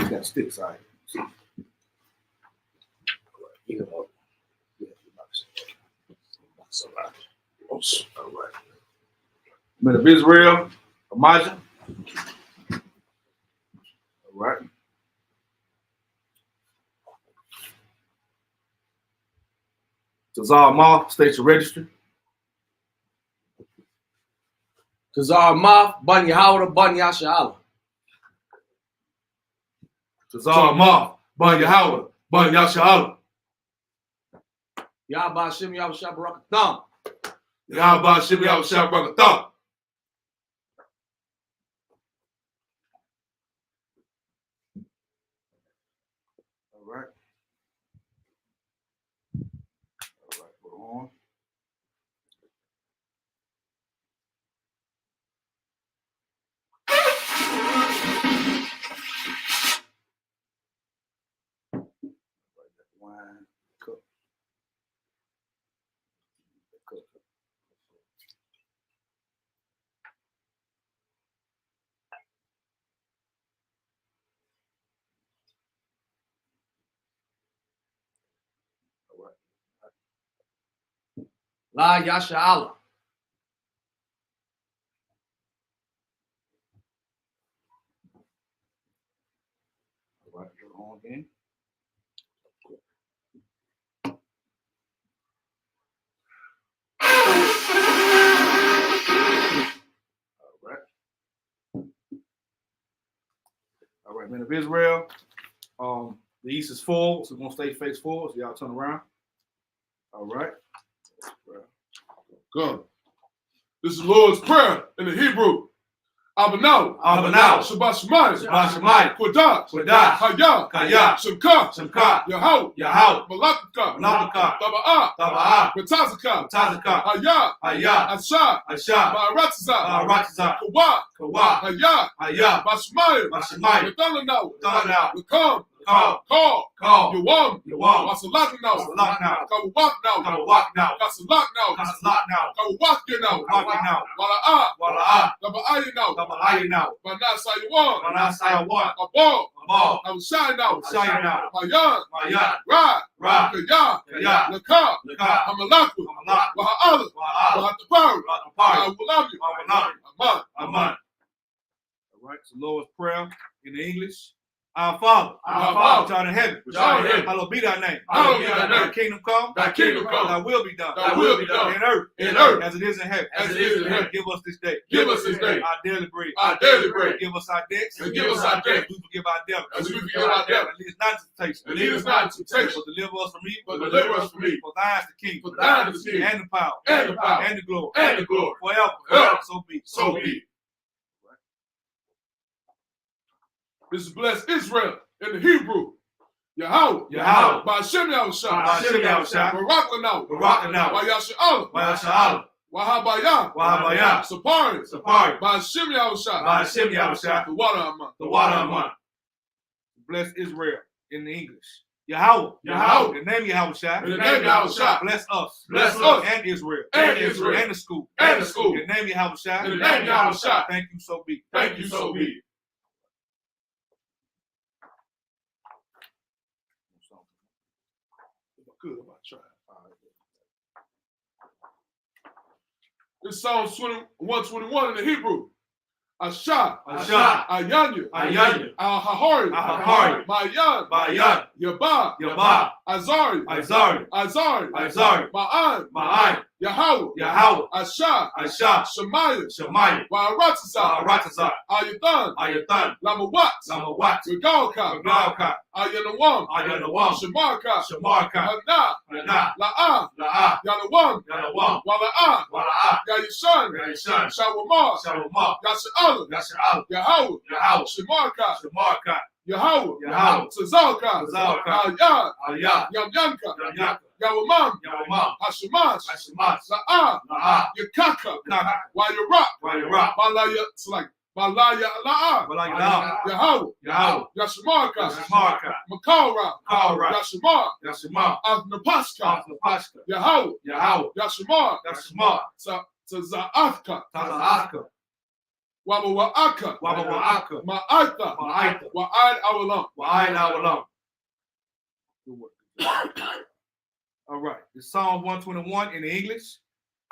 You got sticks, all right. All right. Men of Israel, Amijah. All right. Tazar Moth, state your registry. Tazar Moth, Bun Yahweh, Bun Yasha'Allah. Tazar Moth, Bun Yahweh, Bun Yasha'Allah. Yahba Hashem Yahweh Shabbarakatam. Yahba Hashem Yahweh Shabbarakatam. All right. All right, hold on. Wine cup. La Yasha'Allah. All right, go on again. All right, men of Israel. The east is full, so we're gonna stay face forward. So y'all turn around. All right. Good. This is Lord's Prayer in the Hebrew. Abanau. Abanau. Shabbat Shemayim. Shabbat Shemayim. Kodash. Kodash. Hayah. Hayah. Shemka. Shemka. Yahweh. Yahweh. Malakaka. Malakaka. Taba'ah. Taba'ah. Betazaka. Tazaka. Hayah. Hayah. Asha. Asha. Ma'aratza. Ratza. Kawa. Kawa. Hayah. Hayah. Bashmayim. Bashmayim. Yadalanau. Yadalanau. Lakam. Call. Call. Call. Yawam. Yawam. Wasalaknau. Wasalaknau. Kawak now. Kawak now. Kasalaknau. Kasalak now. Kawak now. Kawak now. Wala'ah. Wala'ah. Taba'ah now. Taba'ah now. Manasayawan. Manasaya one. Abal. Abal. Awshai now. Awshai now. Mayan. Mayan. Ra. Ra. Kaya. Kaya. Laka. Laka. Hamalaku. Hamalak. Waha'ala. Wa'al. Wahataparu. Wa'al. Wahawulamu. Wa'al. Aman. Aman. All right, so Lord's Prayer in the English. Our Father, Our Father, which art in heaven, which art in heaven, hallowed be thy name. Hallowed be thy name. Thy kingdom come, Thy kingdom come. thy will be done, Thy will be done. in In earth, as it is in heaven. as it is in heaven. Give us this day. Give us this day our daily bread. our daily bread. Give us our debts. And give us our debts. As we forgive our debtors. As we forgive our debtors. And lead us not into temptation. And lead us not into temptation. But deliver us from evil. But deliver us from evil. For thine is the kingdom. For thine is the kingdom. And the power. And the power. And the glory. And the glory. Forever. Forever. So be. So be it. This is blessed Israel in the Hebrew. Yahweh. Yahweh. Ba'ashem Yahushua. Ba'ashem Yahushua. Barak Lanau. Barak Lanau. Wayasha'Allah. Wayasha'Allah. Wahabayah. Wahabayah. Sapari. Sapari. Ba'ashem Yahushua. Ba'ashem Yahushua. The water Aman. The water Aman. Bless Israel in the English. Yahweh. Yahweh. In the name Yahushua. In the name Yahushua. Bless us. Bless us. And Israel. And Israel. And the school. And the school. In the name Yahushua. In the name Yahushua. Thank you, so be. Thank you, so be it. Good, I'm gonna try. All right. This Psalm 121 in the Hebrew. Asha. Asha. Ayanya. Ayanya. Al-Hahari. Al-Hahari. Mayan. Mayan. Yabah. Yabah. Azari. Azari. Azari. Azari. Ma'an. Ma'an. Yahweh. Yahweh. Asha. Asha. Shemaiah. Shemaiah. Wa'aratazah. Ratazah. Ayathan. Ayathan. Lamawat. Lamawat. Regalka. Regalka. Ayanawam. Ayanawam. Shemarka. Shemarka. Hana. Hana. La'ah. La'ah. Yanawam. Yanawam. Wala'ah. Wala'ah. Yayishan. Yayishan. Shawamah. Shawamah. Yasha'Allah. Yasha'Allah. Yahweh. Yahweh. Shemarka. Shemarka. Yahweh. Yahweh. Tzazalka. Tzazalka. Ayah. Aliyah. Yamyanka. Yamyanka. Yawamam. Yawamam. Hashemash. Hashemash. La'ah. La'ah. Yakaka. Kaka. Wayarak. Wayarak. Malaya. It's like Malaya La'ah. Malaya. Yahweh. Yahweh. Yashemarka. Yashemarka. Makara. Makara. Yashemar. Yashemar. Avnapashka. Avnapashka. Yahweh. Yahweh. Yashemar. Yashemar. Tza'athka. Taza'athka. Waba Wa'aka. Waba Wa'aka. Ma'aita. Ma'aita. Wa'ad Awalam. Wa'ayin Awalam. All right. It's Psalm 121 in the English.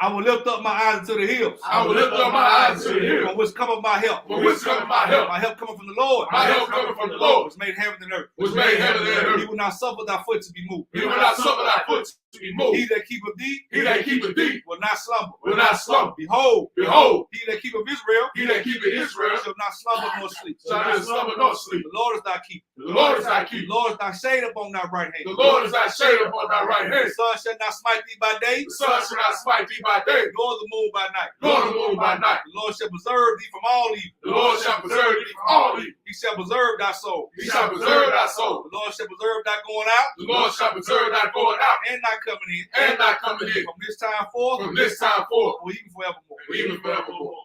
I will lift up my eyes to the hills. I will lift up my eyes to the hills. From which cometh my help. From which cometh my help. My help cometh from the Lord. My help cometh from the Lord. Which made heaven and earth. Which made heaven and earth. He will not suffer thy foot to be moved. He will not suffer thy foot to be moved. He that keepeth thee. He that keepeth thee. Will not slumber. Will not slumber. Behold. Behold. He that keepeth Israel. He that keepeth Israel. Shall not slumber nor sleep. Shall not slumber nor sleep. The Lord is thy keeper. The Lord is thy The keeper. Lord is thy shade upon thy right hand. The Lord is thy shade upon thy right hand. The sun shall not smite thee by day. The sun shall not smite thee by day, Nor the moon by night. nor the moon by night. The Lord shall preserve thee from all evil. The Lord shall preserve thee from all evil. He shall preserve thy soul. He shall preserve thy soul. The Lord shall preserve thy going out. The Lord shall preserve thy going out And thy coming in. and thy coming in From this time forth. from this time forth, Or even forevermore. even forevermore.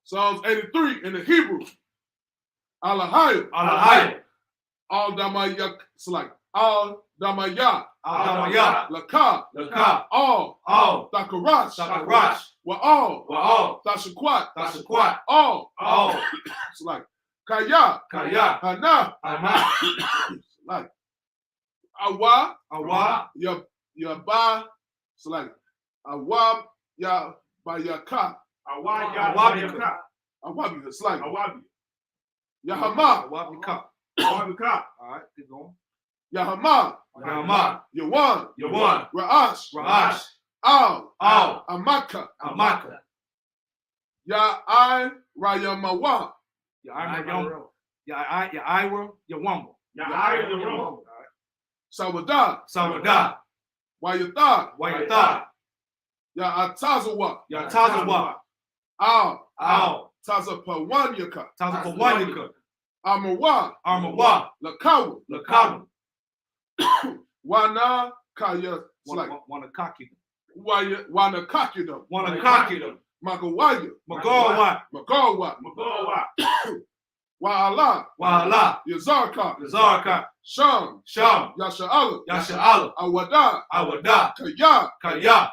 Psalms 83 in the Hebrew. Alahaya. Alahaya. Al Damaya. It's like Al Damaya. Al-Damaya. Laka. Laka. All. All. Dakarash. Dakarash. Wa all. Wa'al. Tashakwat. Tashakwat. All. All. It's like Kaya. Kaya. Hana. Ana. It's like Awa. Awa. Yaba. It's like Awab. Ya. Bayaka. Awabika. Awabi. It's like Yahama. Awabika. All right, keep going. Yahama. Yahama. Yawan. Yawan. Ra'ash. Ra'ash. Al. Al. Amaka. Amaka. Ya'ai. Rayamawa. Ira. Yawamba. Sawada. Sawada. Wayatha. Wayatha. Ya'atazawa. Yatazawa. Al. Al. Tazapawanyaka. Tazapawanyaka. Amawa. Armawa. Lakawa. Lakawa. Wana Kaya. It's like Wanakaki. Wanakakida. Wanakaki. Magawaya. Magawa. Magawa. Wa'ala. Wa'ala. Yazarka. Zarka. Sham. Sham. Yasha'ala. Yasha'ala. Awada. Awada. Kaya. Kaya.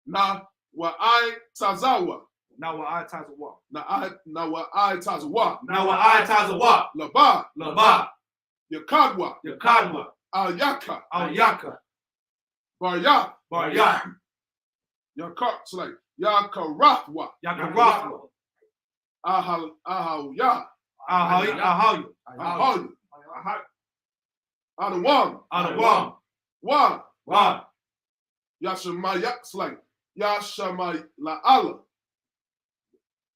Na Wa'ai Tazawa. Now I Tazawa. Na Wa'ai Tazawa. Now I Tazawa. Laba. Laba. Yakadwa. Yakadwa. Al-Yaka. Al-Yaka. Barya. Barya. It's like Yakarathwa. Yakarathwa. Ahawya. Ahayu. Ahayu. Adawam. Adawam. Wa. Wa. Yashamaya. It's like Yashamay La'ala.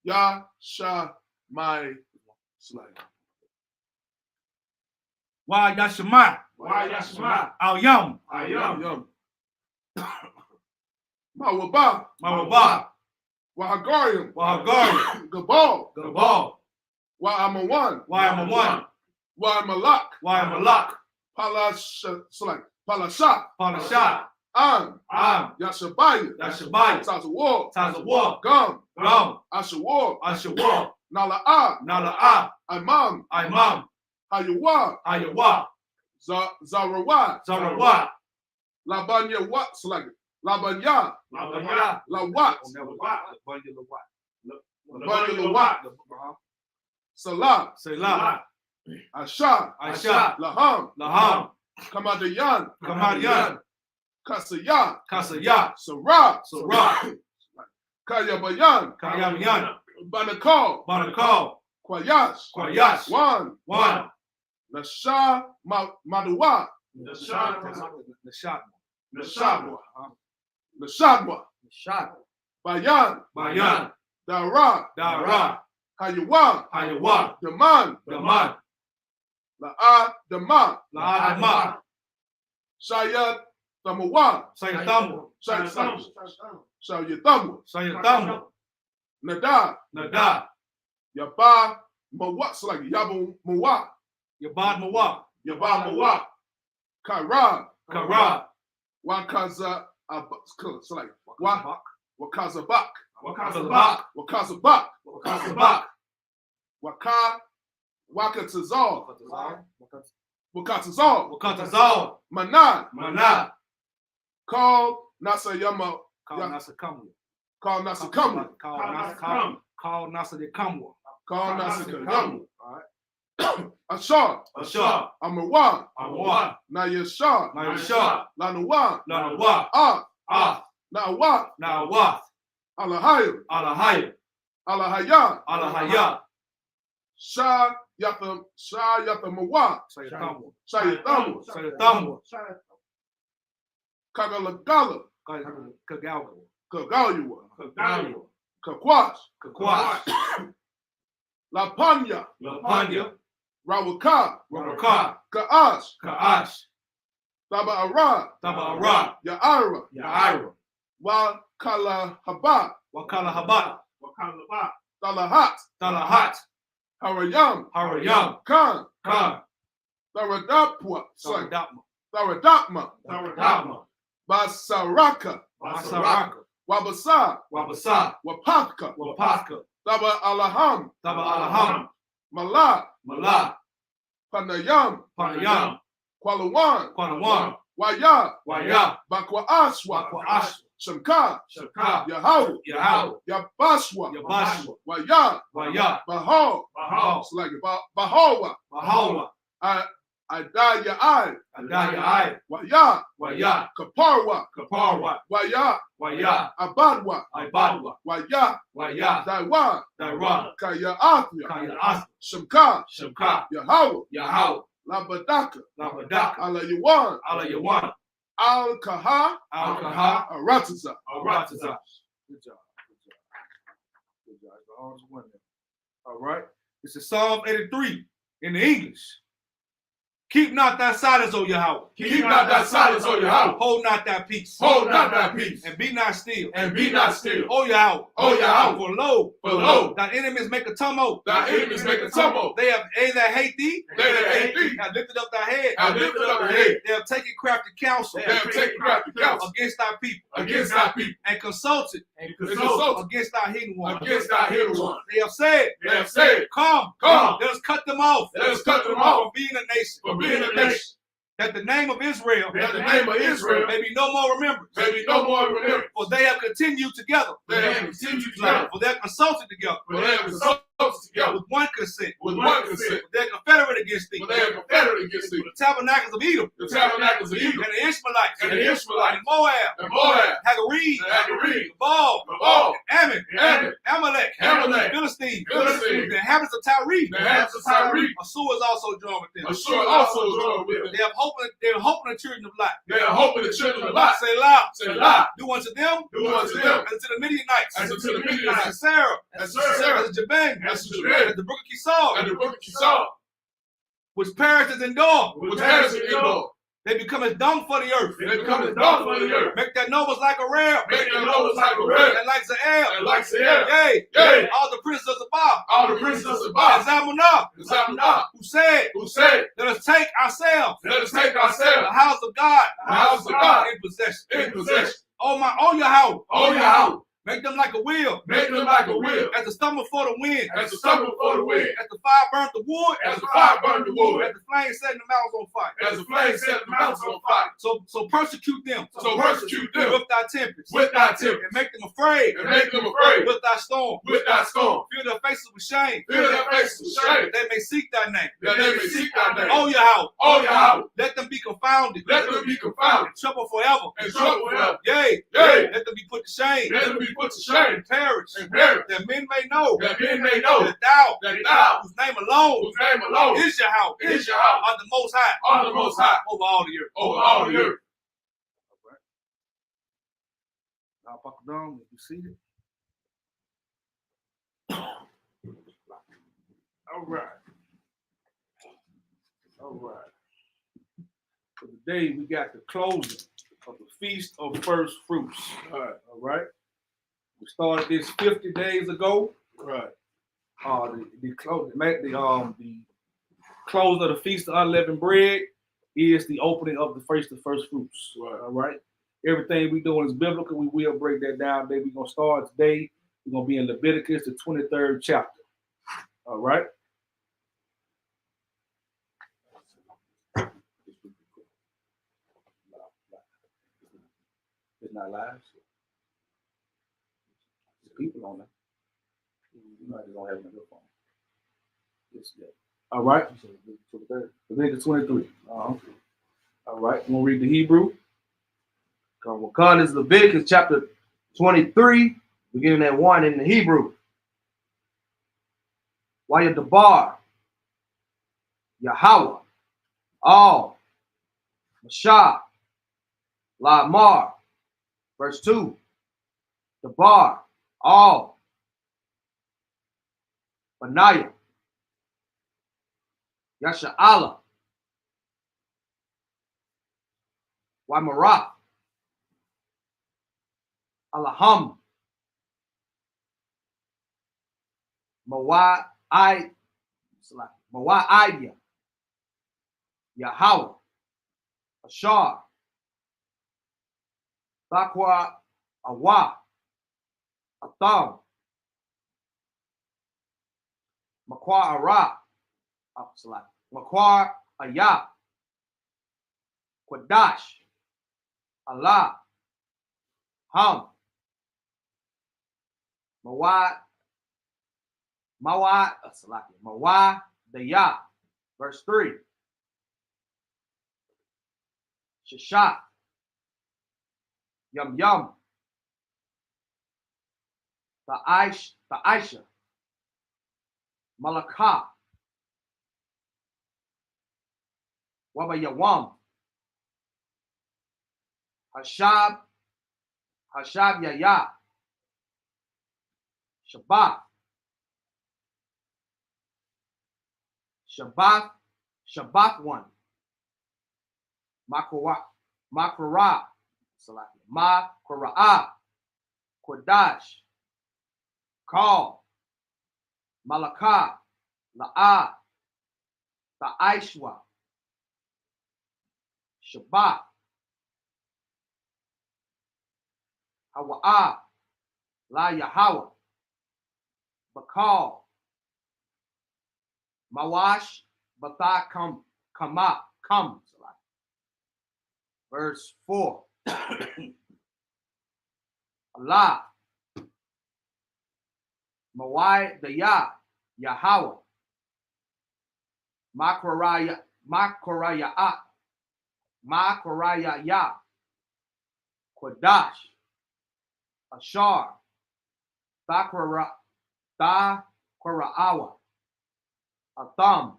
Yashamay. It's like Wa Yashama. Al Yum. Yum. Mawaba. Mawaba. Wahagarium. Wahagarium. Gabal. Gabal. Wa'amawan. Wa'amawan. Wa'amalak. Wa'amalak. Palasha. Palasha. Am. Yashabaya. Yashabaya. Tazawar. Tazawar. Gum. Gum. Ashawar. Ashawar. Nala'a. Nala'a. Imam. Imam. Hayawa. Ayawa. Zarawa. Zarawa. Labanya what? Like Labanya. Labanya. Lawat. Labanya Lawat. Salah. Selah. Asha. Asha. Laham. Laham. Kamadayan. Kamadian. Kasaya. Kasaya. Sarah. Sarah. Kayabayan. Kayamiyan. Banakal. Banakal. Kwayash. Kwayash. Wan. One. Nasha Maduwa. Nashadwa. Nashadwa. Bayan. Bayan. Dara. Dara. Hayawa. Hayawa. Daman. Daman. La'a Dama. La'adama. Shayat Tamawa. Sayatamu. Shayatamu. Sayatamu. Nada. Nada. Yaba Mawa. It's like Yabu Mawa. Yabad Mawa. Yaba Mawa. Kara. Kara. Wakaza. It's like Wakazabak. Wakazabak. Wakazabak. Wakazabak. Wakatazal. Wakatazal. Manan. Mana. Call Nasa Yama. Call Nasa Kamwa. Call Nasa Kamwa. Call Nasa Kamwa. Call Nasa de Kamwa. Call Nasa Kamwa. All right. Ashar. Ashar. Amawa. Amawa. Nayashar. Nayashar. Lanawa. Lanawa. Ah. Nawa. Nawa. Alahaya. Alahaya. Alahaya. Alahaya. Shah Yathamawa. Say the Kamwa. Shayathamu. Say the Thamwa. Kagalagala. Kagawa. Kagawa. Kagawa. Kakwash. Kakwash. Lapanya. Lapanya. Rawaka. Rawaka. Kaash. Kaash. Taba Ara. Taba Ara. Yaira. Yaira. Wakala Haba. Wakala Habat. Talahat. Talahat. Harayam. Harayam. Khan. Khan. Tharadapwa. Saradapma. Tharadapma. Saradapma. Basaraka. Basaraka. Wabasa. Wabasa. Wapaka. Wapaka. Taba Alaham. Taba Alaham. Mala. Mala. Panayam. Panayam. Kwalawan. Kwanawan. Waya. Waya. Bakwa Aswa. Bakwa Ashwa. Shamka. Shaka. Yahaw. Yahaw. Yabaswa. Yabashwa. Waya. Waya. Bahal. Bahal. It's like Bahawa. Bahawa. Adaya I. Adaya I. Waya. Waya. Kaparwa. Kaparwa. Waya. Waya. Abadwa. Ibadwa. Waya. Waya. Daiwa. Daiwa. Kaya Athia. Kaya Asma. Shamka. Shamka. Yahaw. Yahaw. Labadaka. Labadaka. Ala Yawan. Ala Yawan. Al Kaha. Al Kaha. Arataza. Arataza. Good job. Good job. Good job. The hardest one there. All right. This is Psalm 83 in the English. Keep not thy silence, O Yahweh. Keep not thy silence, O Yahweh. Hold not thy peace. Hold not thy peace. And be not still. And be not still. O Yahweh. O Yahweh. For lo, thy enemies make a tumult. Thy enemies make a tumult. They that hate thee. They that hate thee. Have lifted up thy head. Have lifted up thy head. They have taken crafty counsel. They have taken crafty counsel. Against thy people. Against thy people. And consulted. Against thy hidden ones. Against thy hidden ones. They have said. They have said. Come. Let us cut them off. Let us cut them off. From being a nation. From being a nation. That the name of Israel, may be no more remembered. May be no more remembered. For they have continued together. They have continued together. For they have consulted together. For they have consulted together. With one consent. With one consent. For they are confederate against thee. For they are confederate against thee. The tabernacles of Edom. The tabernacles of Edom. And the Ishmaelites. And the Ishmaelites. And Moab. And Moab. Hagareed. And Hagareed. Baal. Baal. Ammon. Ammon. Amalek. Amalek. Philistine. Philistine. The inhabitants of Tyre. The inhabitants of Tyre. Assur is also joined with them. Assur also joined with them. They are hoping the children of Lot. They are hoping the children of Lot. Say loud. Say loud. Do unto them. Do unto them. As to the Midianites. As to the Midianites. As to Sarah. As to Sarah. As to Jabin. As to Jabin. As the brook of Kisar. And the brook of Kisar. Which perishes in Endor. Which perishes in Endor. They become as dung for the earth. They become as dung for the earth. Make their nobles like a ram. Make their nobles like a ram. And like Zael. And like Zael. Yea. Yea. All the princes of Zabah. All the princes of Zabah. And Zamunah. And Zamunah. Who said. Let us take ourselves. Let us take ourselves. The house of God. The house of God. In possession. In possession. Oh Yahweh. Oh Yahweh. Make them like a wheel. Make them like a wheel. As the stumble for the wind. As the stumble for the wind. As the fire burnt the wood. As the fire burned the wood. As the flame set the mountains on fire. As the flame set the mountains on fire. So persecute them. So persecute them. With thy tempest. With thy tempest. And make them afraid. And make them afraid. With thy storm. With thy storm. Fill their faces with shame. Fill their faces with shame. That they may seek thy name. That they may seek thy name. Oh Yahweh. Oh Yahweh. Let them be confounded. Let them be confounded. In trouble forever. In trouble forever. Yea. Yea. Let them be put to shame. Let them be put to shame. Perish. And perish. That men may know. That men may know. That thou. Whose name alone. Is Yahweh. Is Yahweh. Are the most high. Are the most high. Over all the earth. Over all the earth. Now buckle down. You see it. All right. All right. So today we got the closing of the Feast of First Fruits. All right. We started this 50 days ago. Right. The close of the Feast of Unleavened Bread is the opening of the Feast of First Fruits. Right. All right. Everything we're doing is biblical. We will break that down. Today we're gonna start today. We're gonna be in Leviticus, the 23rd chapter. All right. not live. So. There's people on there. You might as well have another phone. Yes, yeah. All right. Leviticus 23. All right. I'm going to read the Hebrew. God is Leviticus chapter 23, beginning at 1 in the Hebrew. Wayadabar, Yahweh, Al, Mashah, Lamar, verse 2. Dabar, Al, Benaiah, Yasha'Allah, Wamarah, Alaham, Mawa'idya, Yahweh, Ashar, Bakwa, Awa, Atham, Makwa Ara, Makwa Ayah, Quadash, Allah, Ham, Mawa, Daya, verse 3. Shashak, Yum, the Aisha, Malakah, Waba Yawam, Hashab Yaya, Shabbat one, Makra'ah, Kodash, Kal, Malakah, La'ah, Ta'ishwa, Shabbat, Hawa'ah, La Yahweh, Bakal, Mawash, Batha come. Verse 4. Allah, Mawai Daya, Yahweh, Makraya Ya, Kodash, Ashar, Thakura'awa, Atham,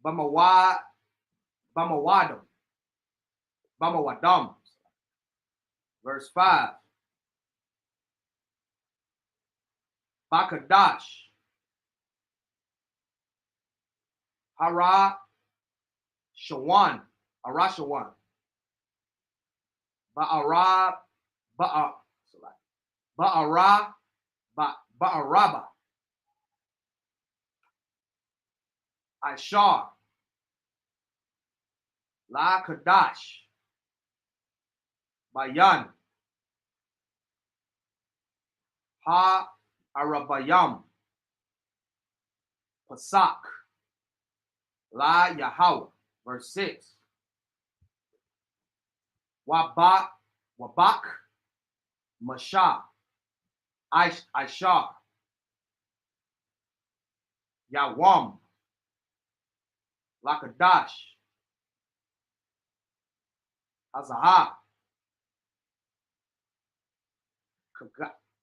Bamawadam. Verse 5. Bakadash, Arashawan, Ba'araba, Ashar, La Kadash, Bayan, Ha Arabayam, Pasak, La Yahweh. Verse 6. Wabak, Mashah, Aishar, Yawam, Lakadash, Azahah,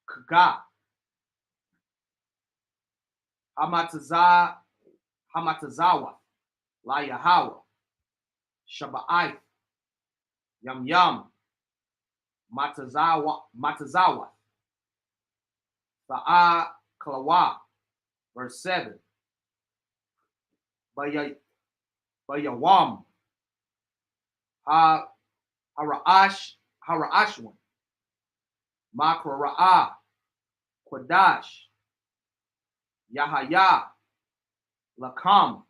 Kaga, Hamatazawa, La Yahweh, Shaba'ai, Yam, Matazawa, Ba'a Kalawa, verse 7. Bayawam, Harashwan, Makra'ah, Quadash, Yahaya, Lakam,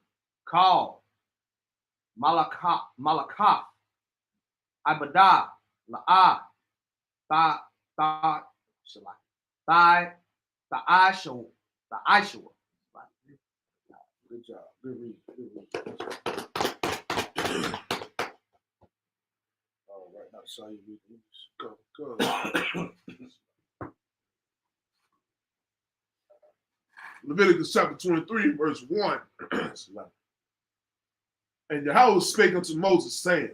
Kal, Malakah, Ibadah, La'ah, Aishua. Good job. Good read. That's how you read the English. Go. Leviticus chapter 23, verse 1. And Yahweh spake unto Moses, saying,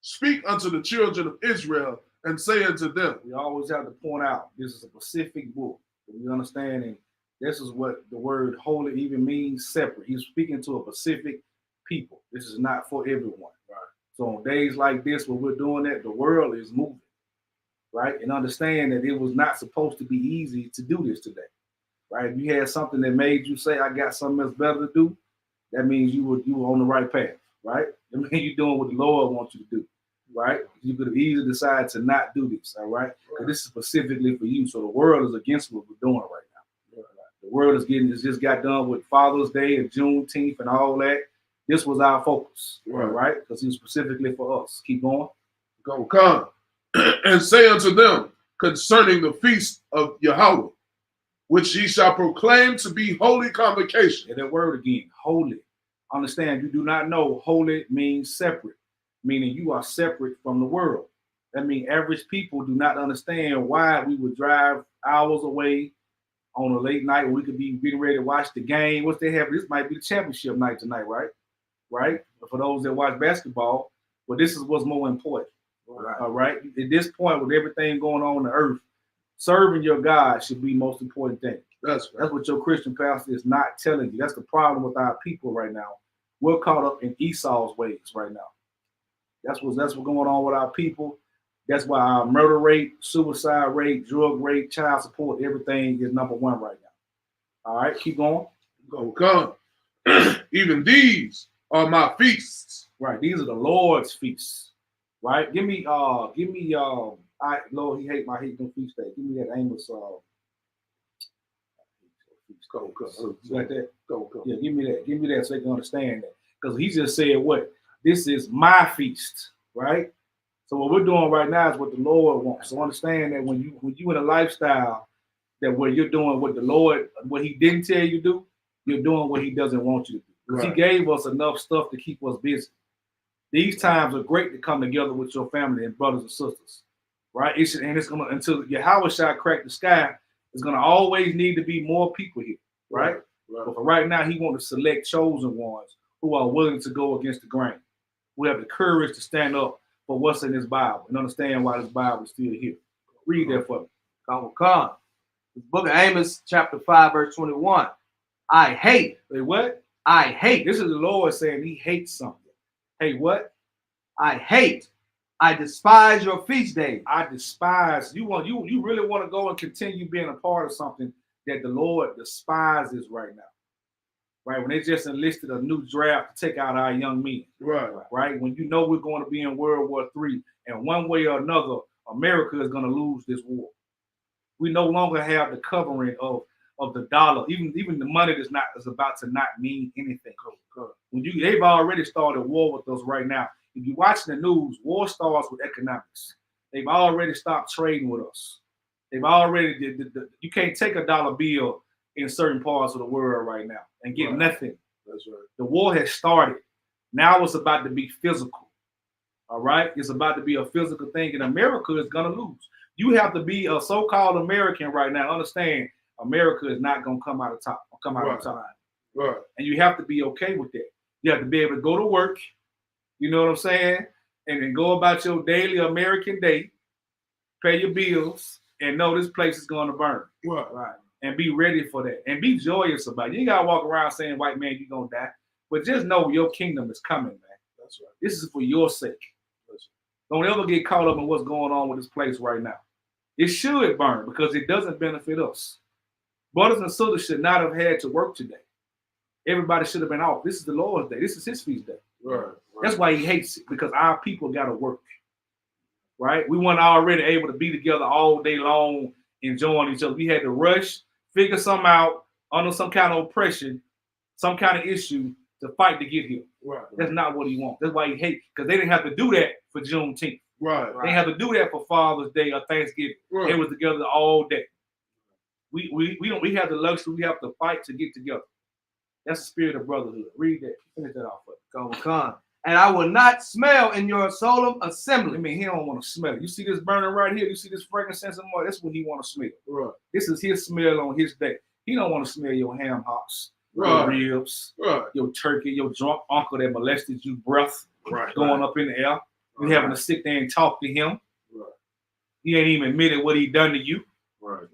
Speak unto the children of Israel, and say unto them, We always have to point out this is a specific book. We understand, and this is what the word holy even means separate. He's speaking to a specific people. This is not for everyone. Right. So on days like this, when we're doing that, the world is moving. Right. And understand that it was not supposed to be easy to do this today. Right. If you had something that made you say, I got something else better to do, that means you were on the right path. Right. That means you're doing what the Lord wants you to do. Right. You could have easily decided to not do this. All right. Because this is specifically for you. So the world is against what we're doing right now. Right. The world is just got done with Father's Day and Juneteenth and all that. This was our focus. Right. Because it was specifically for us. Keep going. Go come. And say unto them concerning the feast of Yahweh, which ye shall proclaim to be holy convocation. And that word again, holy. Understand, you do not know holy means separate, meaning you are separate from the world. That means average people do not understand why we would drive hours away on a late night when we could be getting ready to watch the game. What they have, this might be the championship night tonight, right? Right? For those that watch basketball, but this is what's more important. All right. At this point, with everything going on the earth, serving your God should be the most important thing. That's what your Christian pastor is not telling you. That's the problem with our people right now. We're caught up in Esau's ways right now. That's what's going on with our people. That's why our murder rate, suicide rate, drug rate, child support, everything is number one right now. All right, keep going. Go come. Even these are my feasts. Right. These are the Lord's feasts. Right. Give me Lord, he hate them feast days. Give me that Amos Go. like that. Go. Yeah, give me that so they can understand that. Because he just said what? This is my feast, right? So what we're doing right now is what the Lord wants. So understand that when you in a lifestyle that where you're doing what the Lord, what he didn't tell you to do, you're doing what he doesn't want you to do. Because he gave us enough stuff to keep us busy. These times are great to come together with your family and brothers and sisters, right? It's gonna until Yahweh shall crack the sky. There's gonna always need to be more people here, right? But for right now, he wants to select chosen ones who are willing to go against the grain. We have the courage to stand up for what's in this Bible and understand why this Bible is still here. Read that for me. Come. The book of Amos, chapter 5, verse 21. I hate. Say what? I hate. This is the Lord saying he hates something. Hey, what? I hate. I despise your feast days. I despise. You really want to go and continue being a part of something that the Lord despises right now. Right? When they just enlisted a new draft to take out our young men. Right? When you know we're going to be in World War III, and one way or another, America is going to lose this war. We no longer have the covering of the dollar. Even the money is about to not mean anything. They've already started war with us right now. If you're watching the news, war starts with economics. They've already stopped trading with us. They've already you can't take a dollar bill in certain parts of the world right now and get nothing. That's right. The war has started. Now it's about to be physical. All right? It's about to be a physical thing, and America is gonna lose. You have to be a so-called American right now. Understand, America is not gonna come out of top. Right. And you have to be okay with that. You have to be able to go to work, you know what I'm saying, and then go about your daily American day, pay your bills, and know this place is going to burn. Right. And be ready for that. And be joyous about it. You ain't got to walk around saying, white man, you're going to die. But just know your kingdom is coming, man. That's right. This is for your sake. Don't ever get caught up in what's going on with this place right now. It should burn because it doesn't benefit us. Brothers and sisters should not have had to work today. Everybody should have been off. This is the Lord's day. This is his feast day. Right. That's why he hates it, because our people got to work. Right? We weren't already able to be together all day long, enjoying each other. We had to rush, figure something out under some kind of oppression, some kind of issue to fight to get here. Right. That's not what he wants. That's why he hates, because they didn't have to do that for Juneteenth. Right. They didn't have to do that for Father's Day or Thanksgiving. Right. They was together all day. We have the luxury. We have to fight to get together. That's the spirit of brotherhood. Read that. Finish that off. Come. and I will not smell in your solemn I assembly. mean, he don't want to smell it. You see this burning right here? You see this frankincense and more? That's what he want to smell. Right. This is his smell on his day. He don't want to smell your ham hocks, Right. your ribs, Right. your turkey, your drunk uncle that molested you, breath Right. going up in the air. You Right. having to sit there and talk to him. Right. He ain't even admitted what he done to you. Right.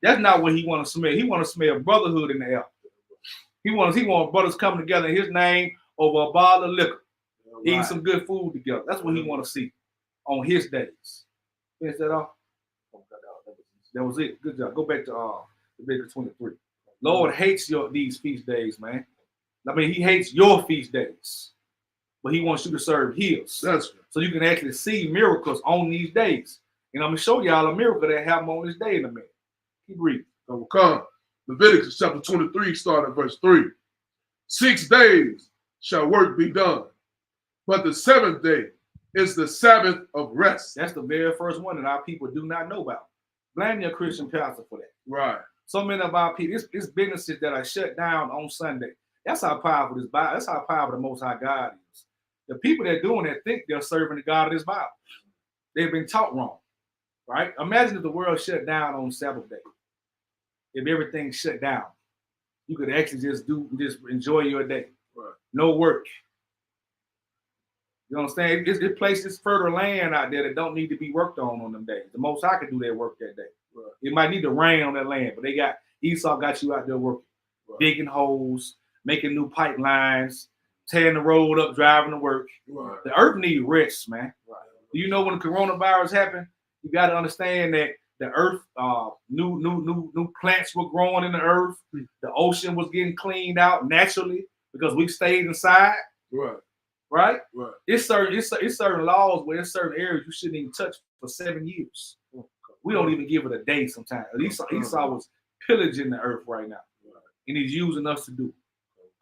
That's not what he want to smell. He want to smell brotherhood in the air. He wants brothers coming together in his name over a bottle of liquor, eating Right. some good food together. That's what he want to see on his days. Finish that off. That was it. Good job. Go back to Leviticus 23. Lord hates these feast days, man. I mean, he hates your feast days, but he wants you to serve his. That's right. So you can actually see miracles on these days. And I'm going to show y'all a miracle that happened on this day in a minute. Keep reading. Come. Leviticus chapter 23, start at verse 3. 6 days shall work be done, but the seventh day is the Sabbath of rest. That's the very first one that our people do not know about. Blame your Christian pastor for that. Right. So many of our people, it's businesses that are shut down on Sunday. That's how powerful this Bible. That's how powerful the Most High God is. The people that are doing that think they're serving the God of this Bible. They've been taught wrong, right? Imagine if the world shut down on Sabbath day. If everything shut down, you could actually just enjoy your day. Right. No work. You understand? It places further land out there that don't need to be worked on them days. The Most High can do their work that day. Right. It might need to rain on that land, but Esau got you out there working, Right. digging holes, making new pipelines, tearing the road up, driving to work. Right. The earth needs rest, man. Right. Do you know when the coronavirus happened? You got to understand that the earth, new plants were growing in the earth. The ocean was getting cleaned out naturally because we stayed inside. Right. Right? Right. It's certain laws where in certain areas you shouldn't even touch for 7 years. We don't even give it a day sometimes. Esau was pillaging the earth right now. Right. And he's using us to do it.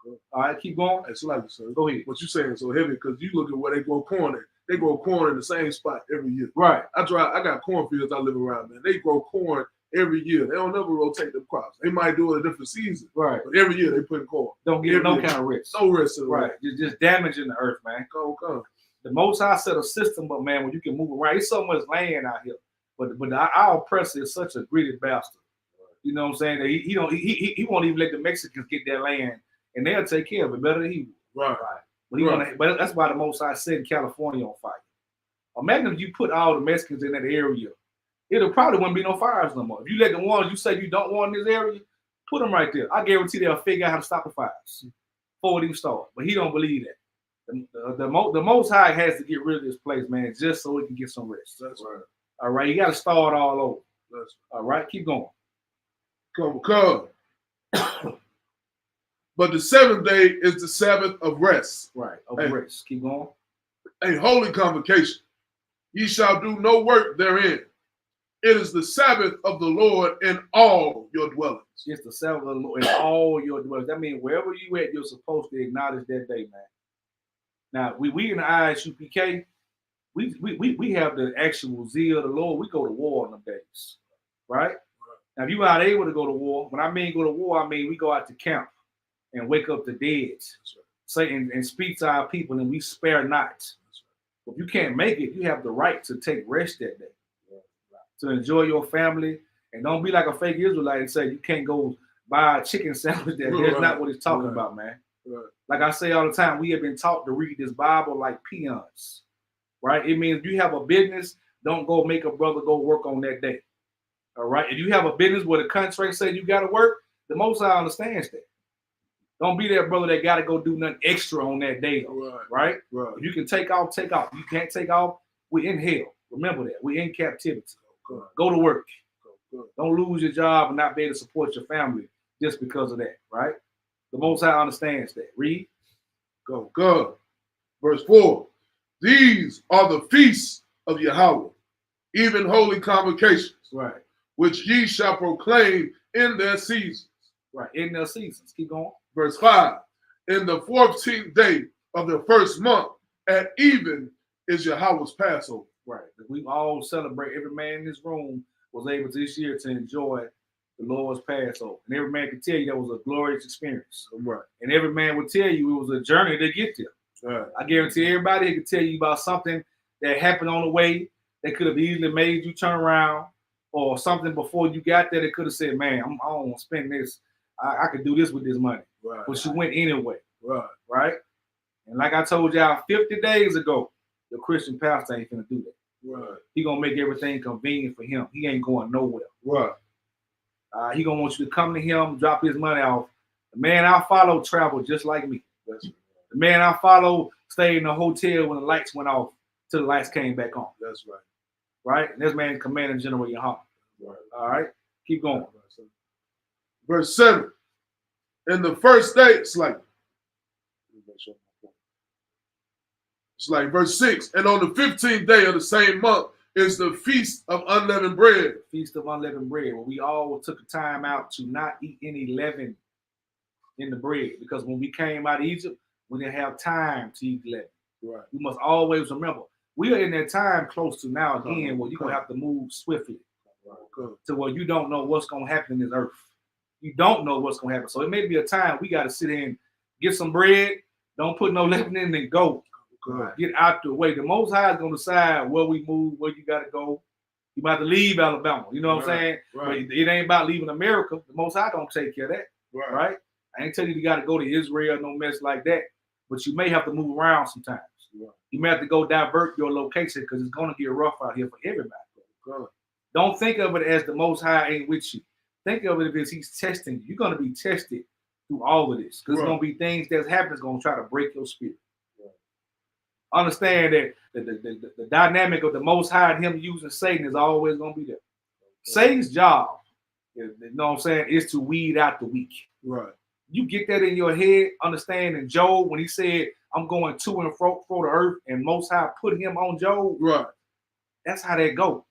Okay. All right, keep going. It's like, sir. Go ahead. What you saying so heavy because you look at where they grow corn at. They grow corn in the same spot every year. Right. I got cornfields I live around, man. They grow corn every year. They don't never rotate them crops. They might do it a different season, Right. but every year they put in corn. Don't give it no Every kind of rest. No rest of the Right. Just damaging the earth, man. Come. The Most High set a system up, man, where you can move around. There's so much land out here. But our oppressor is such a greedy bastard. You know what I'm saying? That he won't even let the Mexicans get their land, and they'll take care of it better than he will. Right. But that's why the Most High set California on fire. Imagine if you put all the Mexicans in that area, it'll probably wouldn't be no fires no more. If you let the ones you say you don't want in this area, put them right there. I guarantee they'll figure out how to stop the fires before it even start. But he don't believe that. The Most High has to get rid of this place, man, just so he can get some rest. That's right. All right, you got to start all over. That's All right, keep going. come. But the seventh day is the Sabbath of rest, Right, Hey. rest. Keep going. a holy convocation. Ye shall do no work therein. It is the Sabbath of the Lord in all your dwellings. It's the Sabbath of the Lord in all your dwellings. That means wherever you at, you're supposed to acknowledge that day, man. Now, we in the ISUPK, we have the actual zeal of the Lord. We go to war on them days, right? Now, if you're not able to go to war, when I mean go to war, I mean we go out to camp and wake up the dead, say and speak to our people, and we spare not. If you can't make it, you have the right to take rest that day, to enjoy your family, and don't be like a fake Israelite and say you can't go buy a chicken sandwich there. That's not what it's talking about, man. Right. Like I say all the time, we have been taught to read this Bible like peons, right? It means if you have a business, don't go make a brother go work on that day. All right. If you have a business where the contract says you got to work, the Most High understands that. Don't be that brother that got to go do nothing extra on that day, right? Right. If you can take off, take off. You can't take off, we're in hell. Remember that. We're in captivity. Go to work. Don't lose your job and not be able to support your family just because of that, right? The Most High understands that. Read. Go. Verse 4. These are the feasts of Yahweh, even holy convocations, Right. which ye shall proclaim in their seasons. Right. In their seasons. Keep going. Verse 5. In the 14th day of the first month, at even is Yahweh's Passover. Right. We all celebrate. Every man in this room was able this year to enjoy the Lord's Passover. And every man can tell you that was a glorious experience. Right. And every man would tell you it was a journey to get there. Right. I guarantee everybody he could tell you about something that happened on the way that could have easily made you turn around, or something before you got there that could have said, man, I don't want to spend this. I could do this with this money. Right. But you went anyway, Right. right? And like I told y'all 50 days ago, the Christian pastor ain't gonna do that. Right. He gonna make everything convenient for him. He ain't going nowhere. Right. He gonna want you to come to him, drop his money off. The man I follow traveled just like me. That's right. The man I follow stayed in the hotel when the lights went off till the lights came back on. That's right. Right? And this man commanding general your heart. Right. All right? Keep going. Verse 7. In the first day, it's like verse 6. And on the 15th day of the same month is the feast of unleavened bread. Feast of unleavened bread, where we all took a time out to not eat any leaven in the bread. Because when we came out of Egypt, we didn't have time to eat leaven. Right. You must always remember, we are in that time close to now again where you're going to have to move swiftly to where you don't know what's going to happen in this earth. You don't know what's going to happen. So it may be a time we got to sit in, get some bread, don't put no leaven in, and go. Get out the way. The Most High is going to decide where we move, where you got to go. You might have to leave Alabama. You know what I'm saying? Right. But it ain't about leaving America. The Most High don't take care of that. Right? I ain't telling you got to go to Israel, no mess like that. But you may have to move around sometimes. Right. You may have to go divert your location because it's going to get rough out here for everybody. Right. Don't think of it as the Most High ain't with you. Think of it as he's testing you. You're going to be tested through all of this because it's going to be things that's happening that's going to try to break your spirit. Understand that the dynamic of the Most High and him using Satan is always going to be there. Satan's job, you know what I'm saying, is to weed out the weak. Right. You get that in your head, understanding Job when he said, I'm going to and fro the earth, and Most High put him on Job. Right. That's how that go.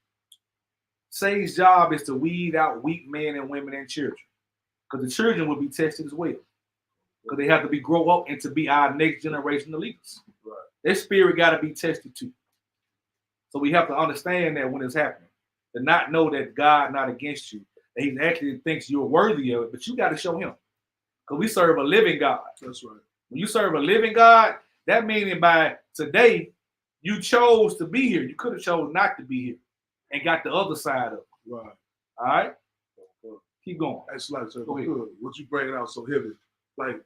Satan's job is to weed out weak men and women and children. Because the children will be tested as well. Because they have to be grow up and to be our next generation of leaders. Right. Their spirit got to be tested too. So we have to understand that when it's happening. To not know that God not against you. That he actually thinks you're worthy of it. But you got to show him. Because we serve a living God. That's right. When you serve a living God, that meaning by today, you chose to be here. You could have chose not to be here. And got the other side of it. Right. All right? Keep going. That's like, so good. What you bringing out so heavy. Like,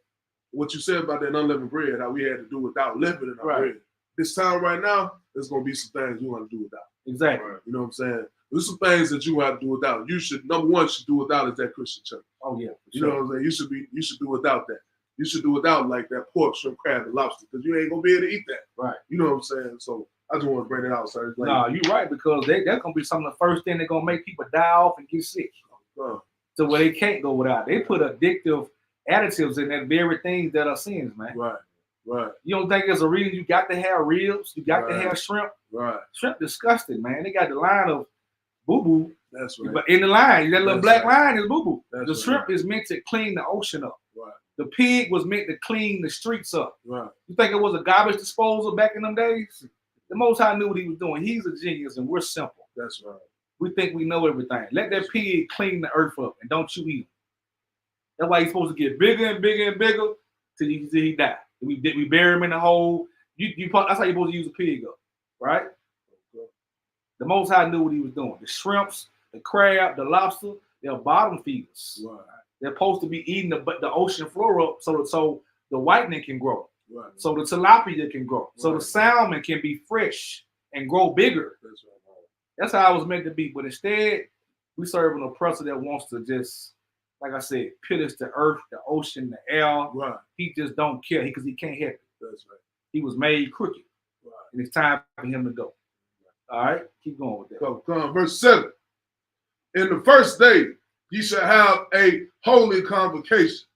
what you said about that unleavened bread, how we had to do without leaven in our bread. This time right now, there's going to be some things you want to do without. Exactly. Right. You know what I'm saying? There's some things that you have to do without. You should, number one, should do without is that Christian church. Oh, yeah. You know what I'm saying? You should do without that. You should do without like that pork, shrimp, crab, and lobster because you ain't going to be able to eat that. Right. You know what I'm saying? So I just want to bring it out. So like, no, you're right because that's going to be some of the first thing they're going to make people die off and get sick. So where they can't go without. They put addictive additives in that very things that are sins, man. Right. Right. You don't think there's a reason you got to have ribs? You got to have shrimp? Right. Shrimp disgusting, man. They got the line of boo-boo. That's right. But in the line, that little black line is boo-boo. The shrimp right. is meant to clean the ocean up. Right. The pig was meant to clean the streets up. Right. You think it was a garbage disposal back in them days? The Most High knew what he was doing. He's a genius and we're simple. That's right. We think we know everything. Let that pig clean the earth up and don't you eat him. That's why he's supposed to get bigger and bigger and bigger till he die. We bury him in the hole. That's how you're supposed to use a pig up, right? The Most High knew what he was doing. The shrimps, the crab, the lobster, they're bottom feeders. Right. They're supposed to be eating the ocean floor up so the whitening can grow. Right. So the tilapia can grow. So right. the salmon can be fresh and grow bigger. That's right. That's how it was meant to be. But instead, we serve an oppressor that wants to just, like I said, pillage the earth, the ocean, the air. Right. He just don't care because he can't help it. That's right. He was made crooked. Right. And it's time for him to go. All right? Keep going with that. Come on. Verse 7. In the first day, ye shall have a holy convocation.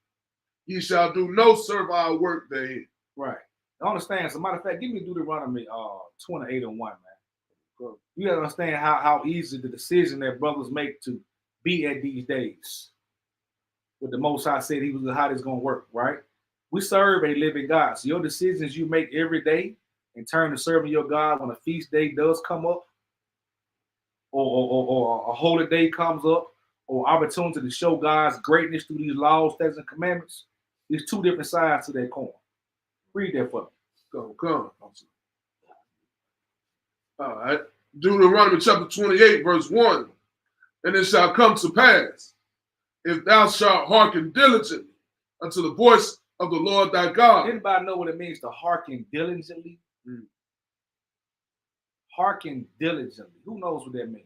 Ye shall do no servile work therein. Right. I understand. As a matter of fact, give me Deuteronomy 28 and 1, man. You gotta understand how easy the decision that brothers make to be at these days. What the Most High said he was how this gonna work, right? We serve a living God. So your decisions you make every day in turn to serving your God when a feast day does come up, or a holy day comes up, or opportunity to show God's greatness through these laws, statutes, and commandments. There's two different sides to that coin. Read that for me. Come. All right. Deuteronomy chapter 28, verse 1. And it shall come to pass, if thou shalt hearken diligently unto the voice of the Lord thy God. Anybody know what it means to hearken diligently? Hearken diligently. Who knows what that means?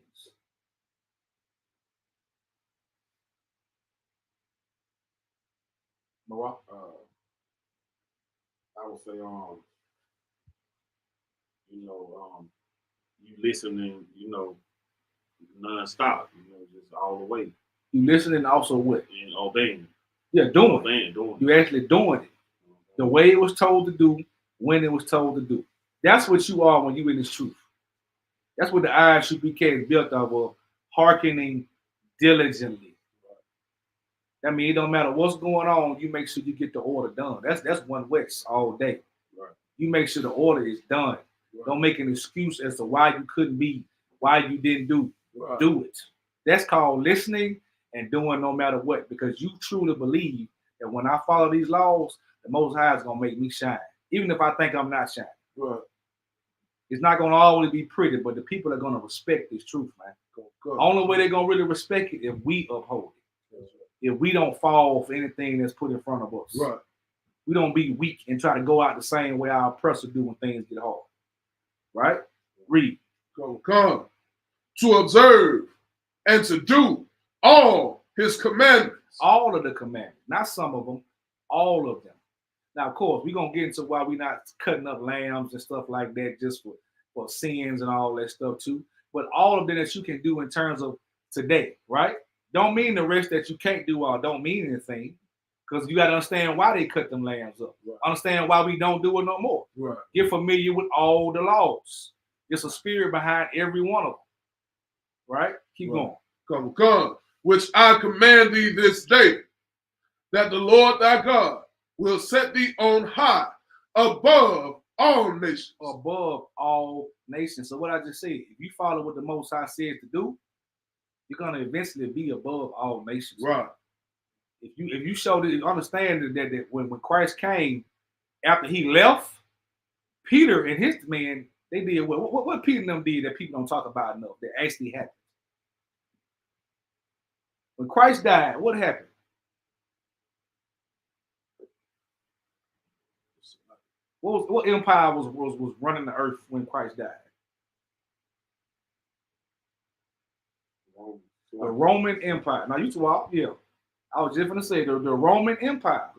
Noah? I would say, you listening, nonstop, just all the way. You listening also what? And obeying. Yeah, doing it. Doing You actually doing it. The way it was told to do, when it was told to do. That's what you are when you in this truth. That's what the ISUPK is built off of, hearkening diligently. That means it don't matter what's going on, you make sure you get the order done. That's one West all day. Right. You make sure the order is done. Right. Don't make an excuse as to why you couldn't be, why you didn't do. Right. Do it. That's called listening and doing no matter what, because you truly believe that when I follow these laws, the Most High is gonna make me shine, even if I think I'm not shining. Right. It's not gonna always be pretty, but the people are gonna respect this truth, man. Only way they're gonna really respect it if we uphold it. Right. If we don't fall for anything that's put in front of us. Right. We don't be weak and try to go out the same way our oppressor do when things get hard. Right? Read. Come. To observe and to do all his commandments. All of the commandments, not some of them, all of them. Now, of course, we're going to get into why we're not cutting up lambs and stuff like that just for sins and all that stuff too. But all of them that you can do in terms of today, right? Don't mean the rest that you can't do or don't mean anything, because you got to understand why they cut them lambs up. Right. Understand why we don't do it no more. Right. Get familiar with all the laws. There's a spirit behind every one of them. Right? Keep going. Come. Which I command thee this day, that the Lord thy God will set thee on high above all nations. Above all nations. So what I just said, if you follow what the Most High said to do, you're gonna eventually be above all nations. Right. If you show the understand that when Christ came, after he left, Peter and his men, they did what Peter and them did that people don't talk about enough, that actually happened. When Christ died, what happened? What empire was running the earth when Christ died? The Roman Empire. Now you talk, yeah. I was just gonna say the Roman Empire.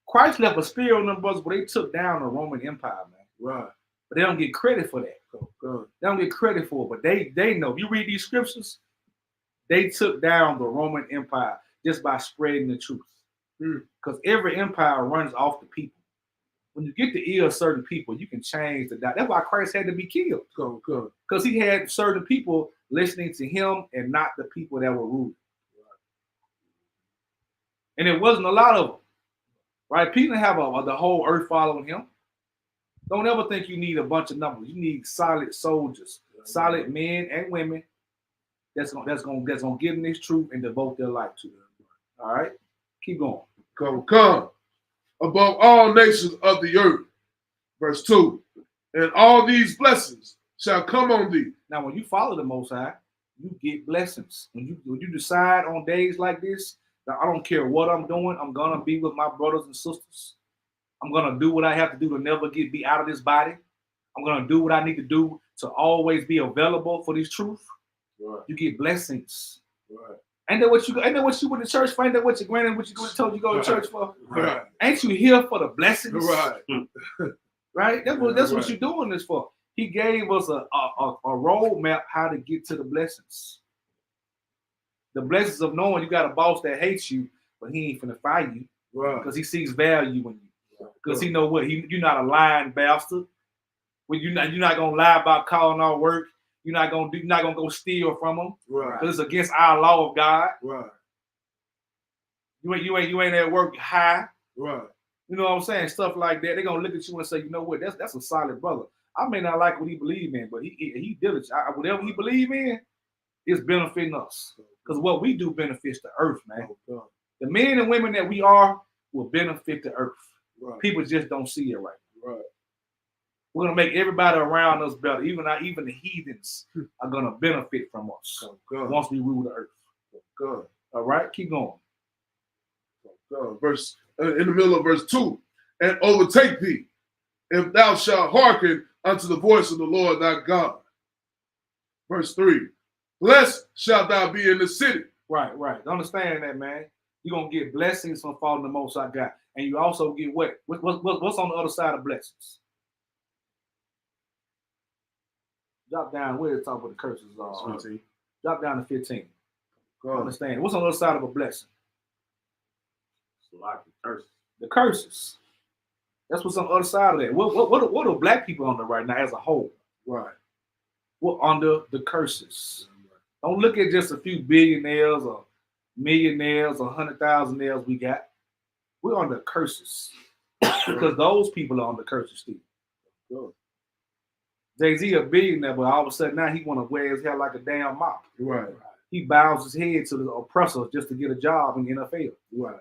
Christ left a spear on them brothers, but they took down the Roman Empire, man. Right. But they don't get credit for that. They don't get credit for it, but they know. If you read these scriptures, they took down the Roman Empire just by spreading the truth. Because every empire runs off the people. When you get the ear of certain people, you can change the diet. That's why Christ had to be killed. Because he had certain people listening to him and not the people that were ruling. And it wasn't a lot of them. Right? People didn't have the whole earth following him. Don't ever think you need a bunch of numbers. You need solid soldiers, solid men and women that's gonna get in this truth and devote their life to it. All right? Keep going. Come. Above all nations of the earth. Verse 2. And all these blessings shall come on thee. Now, when you follow the Most High, you get blessings. When you decide on days like this, that I don't care what I'm doing, I'm gonna be with my brothers and sisters. I'm gonna do what I have to do to never be out of this body. I'm gonna do what I need to do to always be available for this truth. Right. You get blessings. Right. Ain't that what you went to church for? Ain't that what your granny told you go to church for? Right. Ain't you here for the blessings? Right. Right? That's what you're doing this for. He gave us a roadmap how to get to the blessings. The blessings of knowing you got a boss that hates you, but he ain't finna fire you. Right. Because he sees value in you. Because he know what? You're not a lying bastard. When you're not gonna lie about calling out work. You're not gonna go steal from them. Right. Because it's against our law of God. Right. You ain't at work high. Right. You know what I'm saying? Stuff like that. They're gonna look at you and say, you know what, that's a solid brother. I may not like what he believes in, but he diligent. Whatever he believes in is benefiting us. Because what we do benefits the earth, man. The men and women that we are will benefit the earth. Right. People just don't see it right. Right. We're gonna make everybody around us better. Even the heathens are gonna benefit from us Oh, God. once we rule the earth. God. All right, keep going. God. In the middle of verse 2, and overtake thee, if thou shalt hearken unto the voice of the Lord thy God. Verse 3, blessed shalt thou be in the city. Right. Understand that, man. You're gonna get blessings from following the Most High God, and you also get what? What's on the other side of blessings? Drop down. Where it's talking about the curses are. 15. Drop down to 15. God. Understand? What's on the other side of a blessing? It's like a curse. The curses. That's what's on the other side of that. What are black people under right now as a whole? Right. We're under the curses. Don't look at just a few billionaires or millionaires or 100,000 we got. We're under curses because those people are under curses still. God. Jay-Z a billionaire, but all of a sudden now he want to wear his hair like a damn mop. Right. He bows his head to the oppressor just to get a job in the NFL. Right.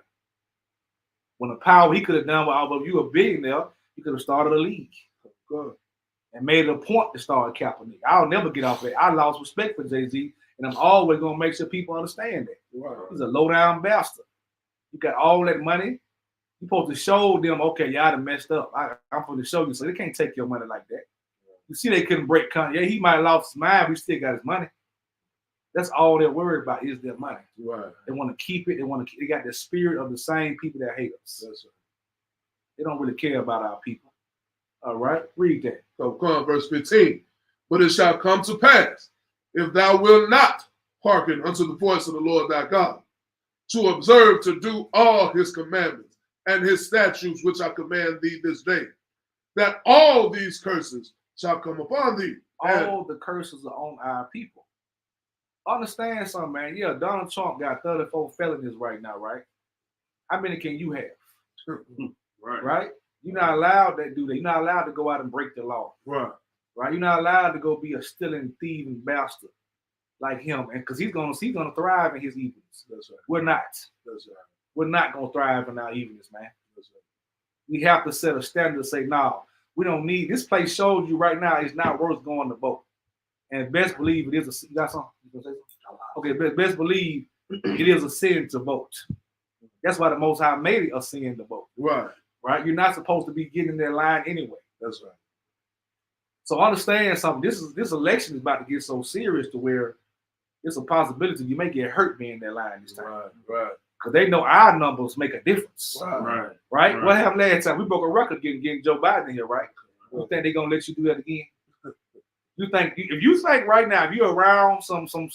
When the power he could have done, although you a billionaire, he could have started a league. God. And made it a point to start Kaepernick. I'll never get off that. I lost respect for Jay-Z, and I'm always gonna make sure people understand that. Right. He's a low down bastard. You got all that money. You're supposed to show them, okay, y'all done messed up. I'm supposed to show you, so they can't take your money like that. You see, they couldn't break Kanye. He might have lost his mind, but he still got his money. That's all they're worried about is their money. Right. They want to keep it. They got the spirit of the same people that hate us. That's right. They don't really care about our people. All right, read that. So come verse 15. But it shall come to pass, if thou wilt not hearken unto the voice of the Lord thy God, to observe to do all his commandments and his statutes which I command thee this day, that all these curses shall come upon thee. All the curses are on our people. Understand something, man. Yeah, Donald Trump got 34 felonies right now, right? How many can you have? Right. Right? You're not allowed to do that. You're not allowed to go out and break the law. Right. Right? You're not allowed to go be a stealing, thieving bastard like him. And because he's gonna thrive in his evilness. That's right. We're not. That's right. We're not gonna thrive in our evilness, man. That's right. We have to set a standard to say, no, we don't need this place shows you right now it's not worth going to vote. And best believe it is you got something? You gonna say something? Okay, best believe it is a sin to vote. That's why the Most High made it a sin to vote. Right. Right? You're not supposed to be getting in their line anyway. That's right. So understand something. This election is about to get so serious to where it's a possibility you may get hurt being in their line this time. Right. Right. Because they know our numbers make a difference. Right. Right? What happened last time? We broke a record getting Joe Biden in here, right? You think they're gonna let you do that again? If you think right now, if you're around some of them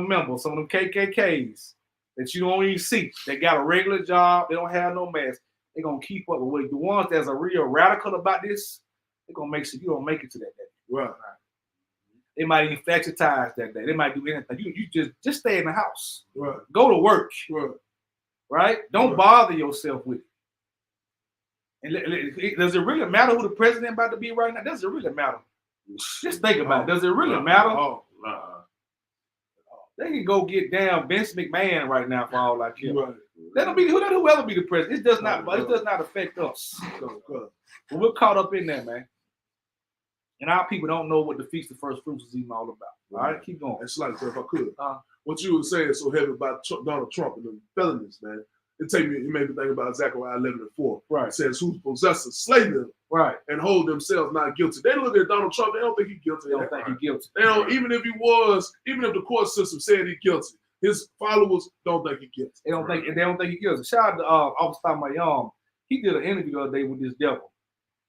members, some of them KKKs that you don't even see, they got a regular job, they don't have no mask, they're gonna keep up with the ones that's a real radical about this, they're gonna make sure you don't make it to that day. Right. They might even flex your tires that day. They might do anything. You just stay in the house. Right. Go to work. Right. Right? Don't bother yourself with it. And does it really matter who the president about to be right now? Does it really matter? Just think about it. Does it really matter? Oh. They can go get down Vince McMahon right now for all I care. Right. Let whoever be the president. It does not affect us. But we're caught up in that, man. And our people don't know what the Feast of First Fruits is even all about. All right, keep going. It's like, if I could, what you were saying so heavy about Donald Trump and the felonies, man. It made me think about Zechariah 11:4. Right. It says, "Who possessors slay them Right. and hold themselves not guilty." They look at Donald Trump. They don't think he's guilty. They don't think he's guilty. They don't. Even if the court system said he's guilty, his followers don't think he's guilty. They don't think he's guilty. Shout out to Officer Mayam. He did an interview the other day with this devil.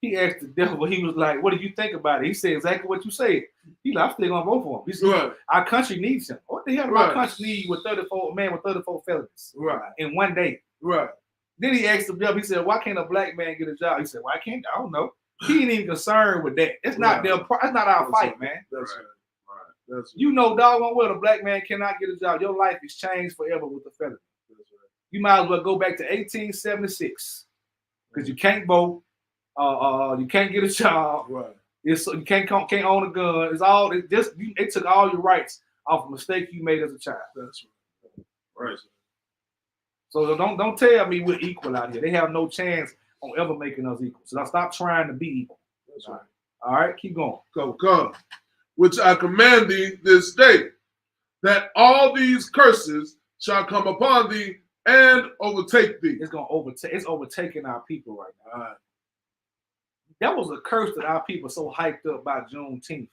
He asked the devil, he was like, "What do you think about it?" He said exactly what you said. He's like, "I'm still gonna vote for him." He said, Right. "Our country needs him." What the hell does Right. our country need with 34 felonies Right. in one day? Right. Then he asked the devil, he said, "Why can't a black man get a job?" He said, "Why can't I don't know." He ain't even concerned with that. It's not it's not our fight, man. That's Right. right. That's You know doggone well a black man cannot get a job. Your life is changed forever with the felony. right. You might as well go back to 1876 because you can't vote. You can't get a job. Right. You can't own a gun. They took all your rights off a mistake you made as a child. That's Right. So don't tell me we're equal out here. They have no chance on ever making us equal. So I stop trying to be equal. That's right. All right, keep going. Come. Which I command thee this day, that all these curses shall come upon thee and overtake thee. It's gonna overtake. It's overtaking our people right now. All right. That was a curse that our people so hyped up by Juneteenth.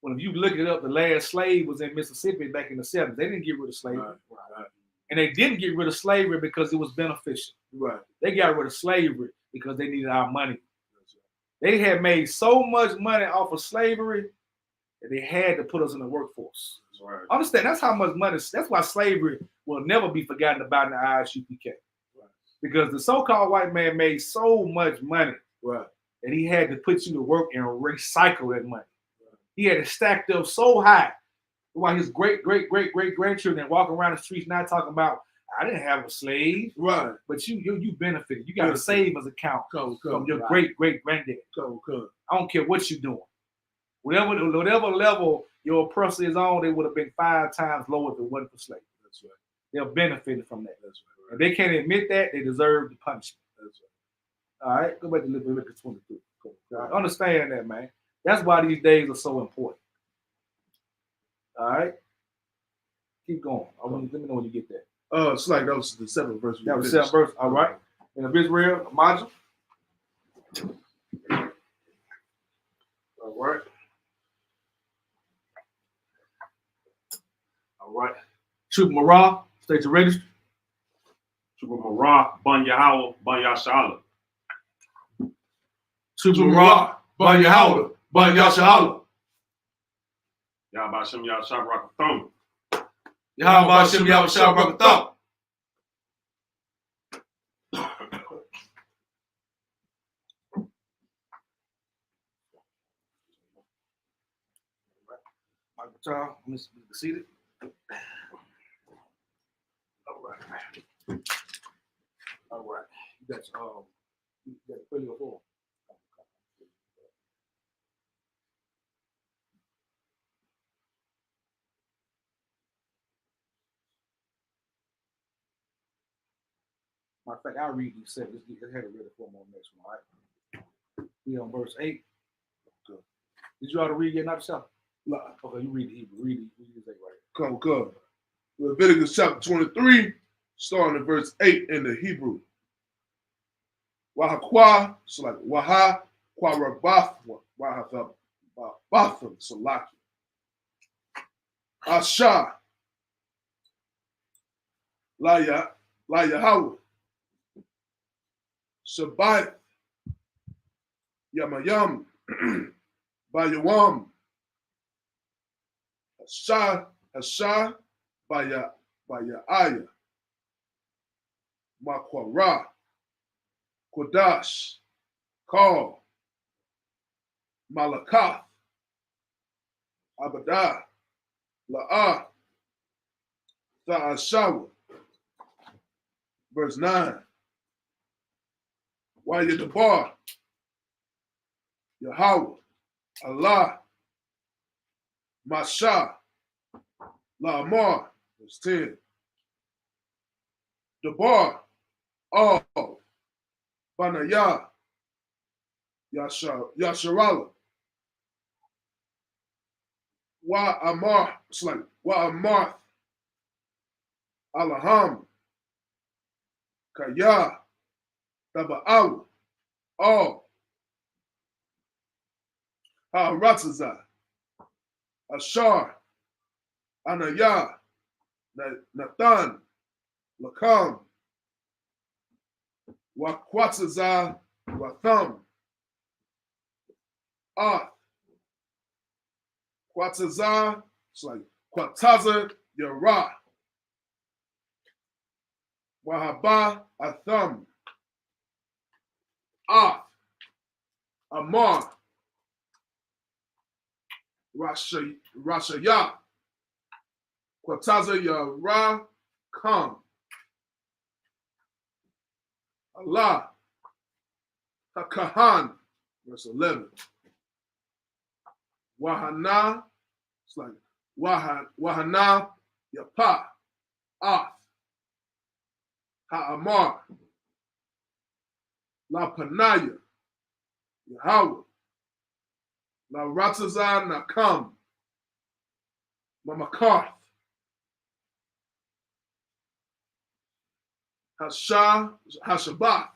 When if you look it up, the last slave was in Mississippi back in the 70s. They didn't get rid of slavery. Right. And they didn't get rid of slavery because it was beneficial. Right. They got rid of slavery because they needed our money. They had made so much money off of slavery that they had to put us in the workforce. That's right. Understand, that's how much money, that's why slavery will never be forgotten about in the ISUPK. Right. Because the so-called white man made so much money Right. that he had to put you to work and recycle that money. He had it stacked up so high while his great-great-great-great-grandchildren walking around the streets now talking about, I didn't have a slave, Right. but you benefited. You got a savings account Come. from your great-great-granddad. Come. I don't care what you're doing. Whatever level your oppressor is on, they would have been 5 times lower if it wasn't for slavery. That's right. They're benefiting from that. That's right. If they can't admit that, they deserve the punishment. That's right. All right, go back to Leviticus 23. Cool. All right, understand that, man. That's why these days are so important. All right, keep going. Let me know when you get there. It's like that was the 7th verse. That was the 7th verse. All right. And of Israel, Majah. All right. All right. Troop Marah, state your register. Chuba Marah, Ban Yahweh, Ban Yashala. Troop Marah, Ban Yahweh, Ban Yashala. Yahweh Shem Yah Shabrak Yahweh Hashem Yahweh Shabbat. Michael Child, Mr. Seated. All right. All right. You got plenty of form. Matter of fact, I'll read these 7. Let's have it ready for them on the next one, all right? We on verse 8. Good. Did you all read yet? Not yourself? No. Okay, you read the Hebrew. Read the 8 right. Come. Leviticus chapter 23, starting at verse 8 in the Hebrew. Wahakwa, so like Waha, Kwarabathwa, Wahathabatham, Salaki. Asha, La Yahweh. Shabbat, Yamayam, Bayawam, Hasha, Bayaya, Makwara, Kodash, Kal, Malakath, Abadah, La'ah, Sa'ashawa. Verse 9. Wayadabar, Yahweh, Allah, Masha, La'amar. Verse 10. Dabar, all, Banayah, Yasharala, Wa'amar, it's like Wa'amarth, Alaham, Kaya, Taba'aw, all, Ha'aratzazah, Ashar, Anayah, Nathan, Lakam, Wakwatazah, Watham, Ath, Kwatazah, it's like Kwataza Yara, Wahaba Atham, Ath, Amar, Rashaya, Kwataza Yara, Kam, Allah, Hakahan, verse 11. Wahana, it's like Wahana, Yapa, Ath, Ha'amar, La Panaya, Yahweh, La Rataza Nakam, Mamakarth, Hashabath,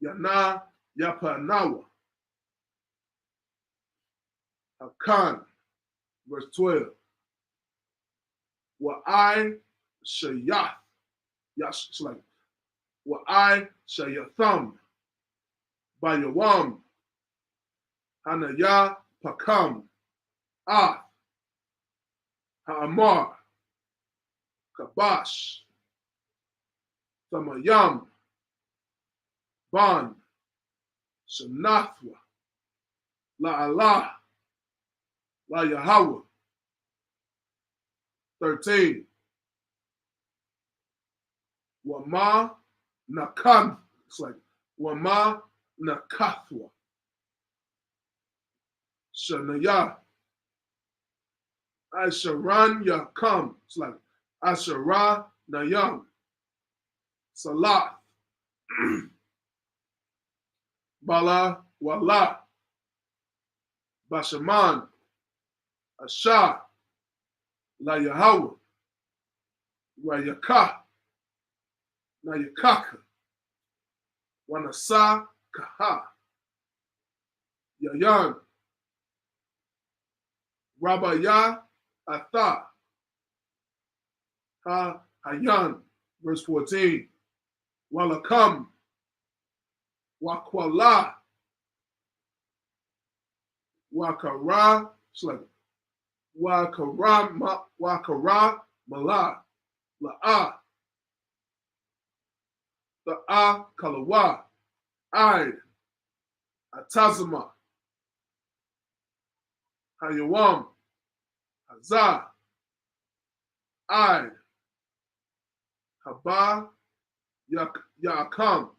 Yana Yapanawa, Hakan, verse 12. Wa'ai Shayath, it's like Wa'ai Shayatham, Bayawam, Hanaya Pakam, Ah, Ha'amar, Kabash, Tamayam, Ban, Shanathwa, La Allah, La Yahweh. 13. Wama Nakan, it's like Wama Nakathwa, Shanaya, Asharan Yakam, it's like Asherah Nayam, Salah, Bala Wala, Bashaman, Ashah, La Yahweh, Rayaka, Nayakaka, Wanasa Kaha, Yayan, Rabaya Atha, Ha Hayan, verse 14, Walakam, Wakwala, Wakara, it's like Wakara Mala, La'a, Ta'a Kalawa, Aid, Atazama, Hayawam, Hazah, Aid, Haba, Yaakam,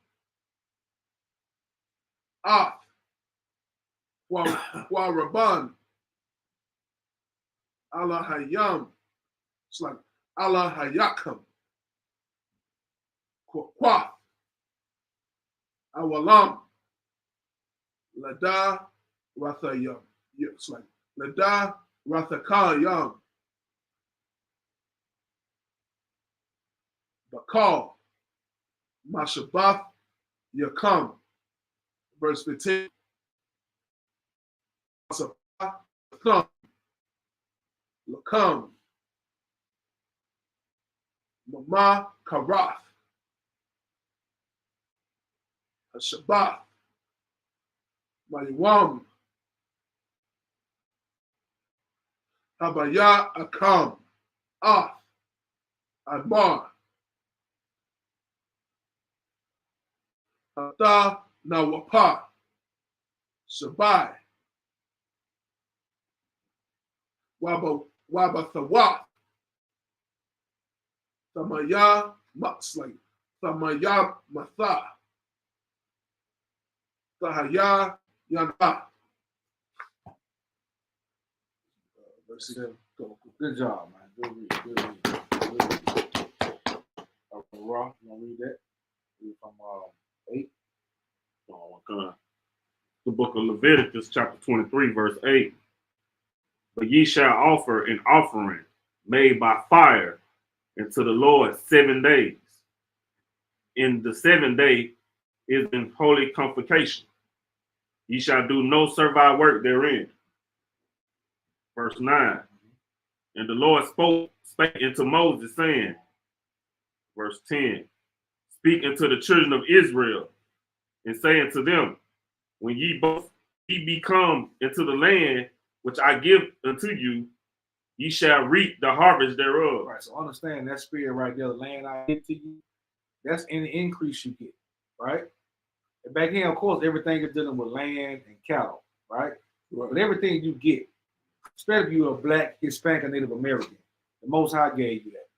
Ath, Waraban, Allah Hayam, it's like Allah Hayakam, Kwa, Awalam, Lada Rathayam, it's like Lada Rathakayam, Bakal, Mashabath Yakam, verse 15. Lakam, Mama Karath, Shabbat, Mayawam, Habaya Akam, Ah, Admar, Hata Nawapa, Shabai, Wabathawa, Thamaya Matslay, Thamaya Matha, Tahaya Yana. Good job, man. Good read. Raw, you want to read that? Read from 8. Oh, my God. The book of Leviticus, chapter 23, verse 8. But ye shall offer an offering made by fire unto the Lord 7 days. In the 7th day is in holy convocation. Ye shall do no servile work therein. Verse 9. And the Lord spake unto Moses, saying, verse 10, speak unto the children of Israel, and say unto them, when ye be come into the land which I give unto you, ye shall reap the harvest thereof. Right, so understand that spirit right there, the land I give to you, that's any increase you get, right? And back then, of course, everything is dealing with land and cattle, right? But everything you get, especially if you're a black, Hispanic, or Native American, the Most High gave you that.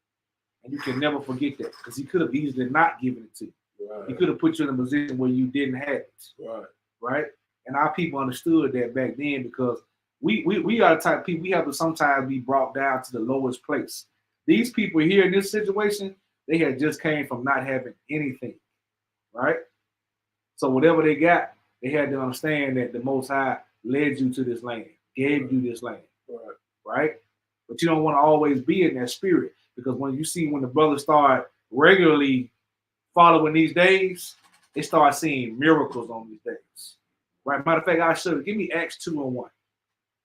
And you can never forget that, because he could have easily not given it to you. Right. He could have put you in a position where you didn't have it. Right? And our people understood that back then, because we are the type of people, we have to sometimes be brought down to the lowest place. These people here in this situation, they had just came from not having anything, right? So whatever they got, they had to understand that the Most High led you to this land, gave you this land, Right. right? But you don't want to always be in that spirit, because when the brothers start regularly following these days, they start seeing miracles on these days, right? Matter of fact, I should give me Acts 2:1.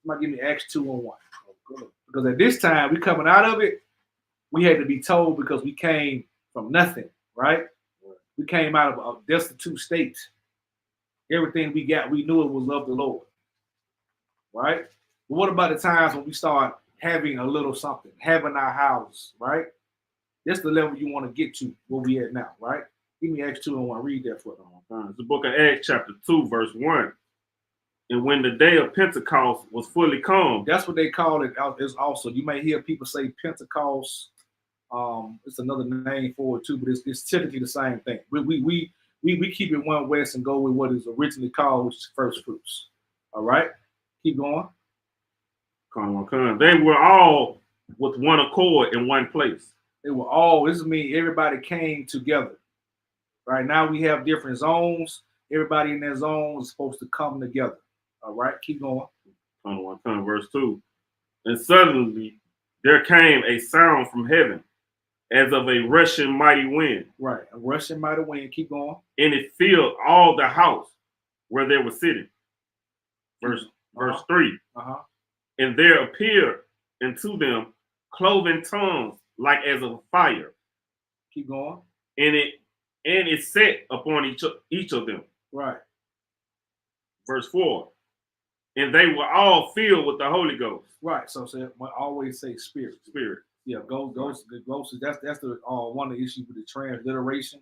Somebody give me Acts 2:1. Because at this time, we coming out of it, we had to be told because we came from nothing, right? We came out of a destitute state. Everything we got, we knew it was of the Lord, right? But what about the times when we start having a little something, having our house, right? That's the level you want to get to where we at now, right? Give me Acts 2:1. Read that for them. It's the book of Acts, chapter 2, verse 1. And when the day of Pentecost was fully come, That's what they call it. Is also, you may hear people say Pentecost. It's another name for it too, but it's typically the same thing. We keep it one west and go with what is originally called, which is first fruits. All right, keep going. they were all with one accord in one place. They were all. This means everybody came together. Right now we have different zones. Everybody in that zone is supposed to come together. All right, keep going. Verse 2. And suddenly there came a sound from heaven as of a rushing mighty wind. Right, a rushing mighty wind. Keep going. And it filled all the house where they were sitting. Verse 3. And there appeared unto them cloven tongues like as of fire. Keep going. And it set upon each of them. Right. Verse 4. And they were all filled with the Holy Ghost. Right. So I always say spirit. Spirit. Yeah, ghost. That's the one of the issues with the transliteration.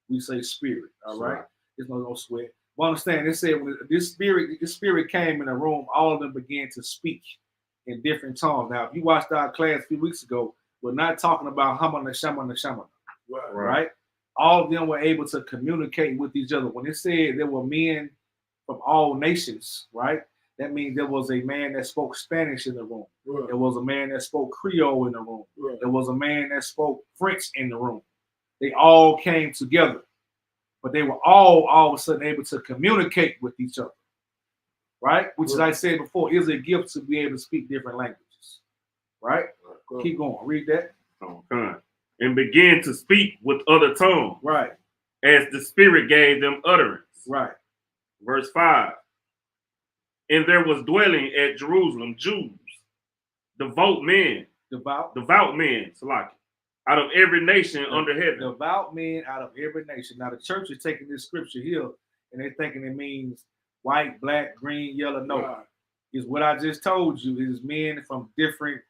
We say spirit. All right. There's no sweat. But understand, they said when this spirit came in the room, all of them began to speak in different tongues. Now, if you watched our class a few weeks ago, we're not talking about Hamana Shamana. Right? All of them were able to communicate with each other. When it said there were men from all nations, right? That means there was a man that spoke Spanish in the room. Right. There was a man that spoke Creole in the room. Right. There was a man that spoke French in the room. They all came together, but they were all of a sudden able to communicate with each other, right? Which, as I said before, is a gift to be able to speak different languages, right? Keep going. Read that. And began to speak with other tongues, right? As the Spirit gave them utterance, right? Verse 5. And there was dwelling at Jerusalem Jews, devout men, Salaki, out of every nation under heaven. Devout men out of every nation. Now the church is taking this scripture here and they're thinking it means white, black, green, yellow. No, right. Is what I just told you. It is men from different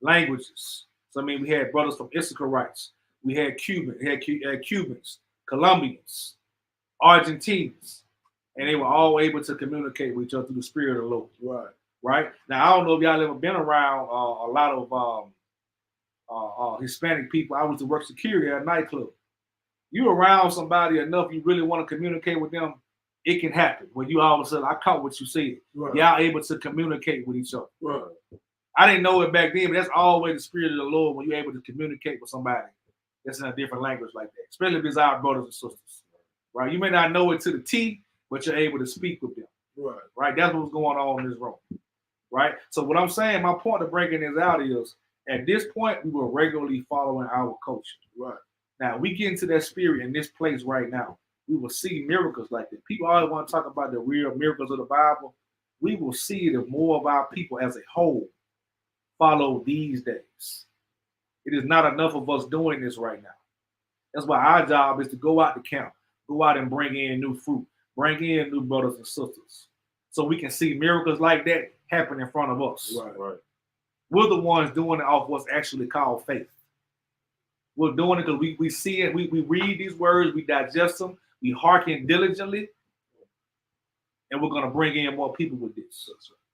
languages. So I mean, we had brothers from Issacharites, we had Cubans, Colombians, Argentinians. And they were all able to communicate with each other through the Spirit of the Lord. Right. Right. Now, I don't know if y'all ever been around a lot of Hispanic people. I was to work security at a nightclub. You around somebody enough, you really want to communicate with them, it can happen. When you all of a sudden, I caught what you said. Right. Y'all able to communicate with each other. Right. I didn't know it back then, but that's always the Spirit of the Lord when you're able to communicate with somebody that's in a different language like that, especially if it's our brothers and sisters. Right. You may not know it to the T, but you're able to speak with them. Right. Right. That's what's going on in this room. Right. So what I'm saying, my point of breaking this out is at this point, we were regularly following our culture. Right. Now we get into that spirit in this place right now. We will see miracles like that. People always want to talk about the real miracles of the Bible. We will see it if more of our people as a whole follow these days. It is not enough of us doing this right now. That's why our job is to go out to camp, go out and bring in new fruit. Bring in new brothers and sisters so we can see miracles like that happen in front of us. Right. We're the ones doing it off what's actually called faith. We're doing it because we see it. We read these words, we digest them, we hearken diligently, and we're going to bring in more people with this.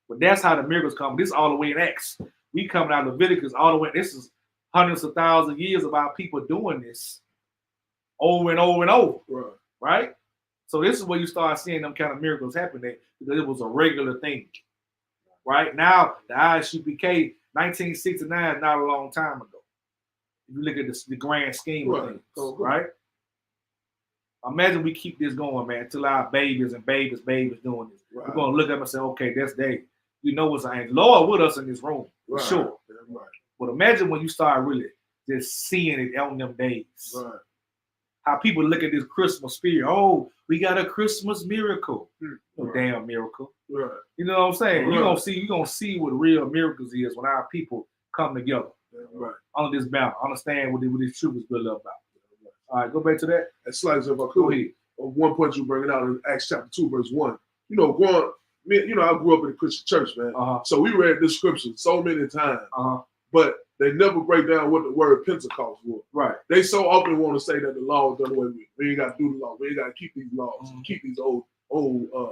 But that's how the miracles come. This is all the way in Acts. We coming out of Leviticus all the way. This is hundreds of thousands of years of our people doing this over and over and over. Right? So this is where you start seeing them kind of miracles happening because it was a regular thing. Right now, the ISUPK, 1969 is not a long time ago. If you look at the grand scheme of things, right? Imagine we keep this going, man, until our babies and babies doing this. Right. We're gonna look up and say, okay, that's David. We know it's an angel. Lord with us in this room, for Right. sure. Yeah, right. But imagine when you start really just seeing it on them days. Right. How people look at this Christmas spirit. Oh, we got a Christmas miracle. No Right. damn miracle. Right. You know what I'm saying? Right. You're gonna see what real miracles is when our people come together Yeah, right. under this banner. Understand what this truth is built up about. All right, go back to that. It's like if I Go could, ahead. one point you bring it out in Acts chapter 2, verse 1. You know, I grew up in a Christian church, man. Uh-huh. So we read this scripture so many times, Uh-huh. but they never break down what the word Pentecost was. Right. They so often want to say that the law is done away with. We ain't got to do the law. We ain't got to keep these laws, keep these old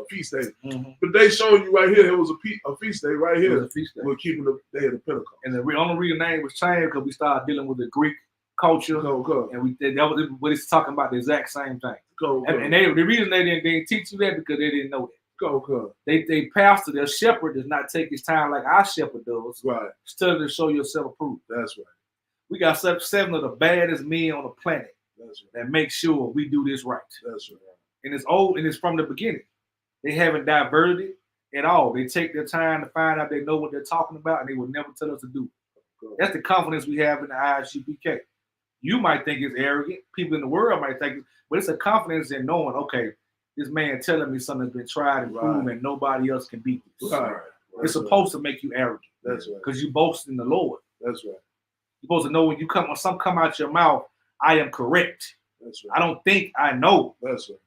feast days. Mm-hmm. But they showing you right here, there was a feast day right It here. was a feast day. We're keeping the day of the Pentecost. And the only reason the name was changed because we started dealing with the Greek culture, Go. and that was what it's talking about the exact same thing. Go. And the reason they didn't teach you that because they didn't know that. Go. They pastor, their shepherd does not take his time like our shepherd does. Right. Study to show yourself approved. That's right. We got 7 of the baddest men on the planet That's right. that make sure we do this right. That's right. And it's old and it's from the beginning. They haven't diverted it at all. They take their time to find out they know what they're talking about and they will never tell us to do it. That's the confidence we have in the ISUPK. You might think it's arrogant. People in the world might think, but it's a confidence in knowing, okay, this man telling me something that's been tried and proven and nobody else can beat this. Right. It's supposed to make you arrogant. That's right. Because you boast in the Lord. That's right. You're supposed to know when something come out your mouth, I am correct. That's I right. don't think I know. That's right.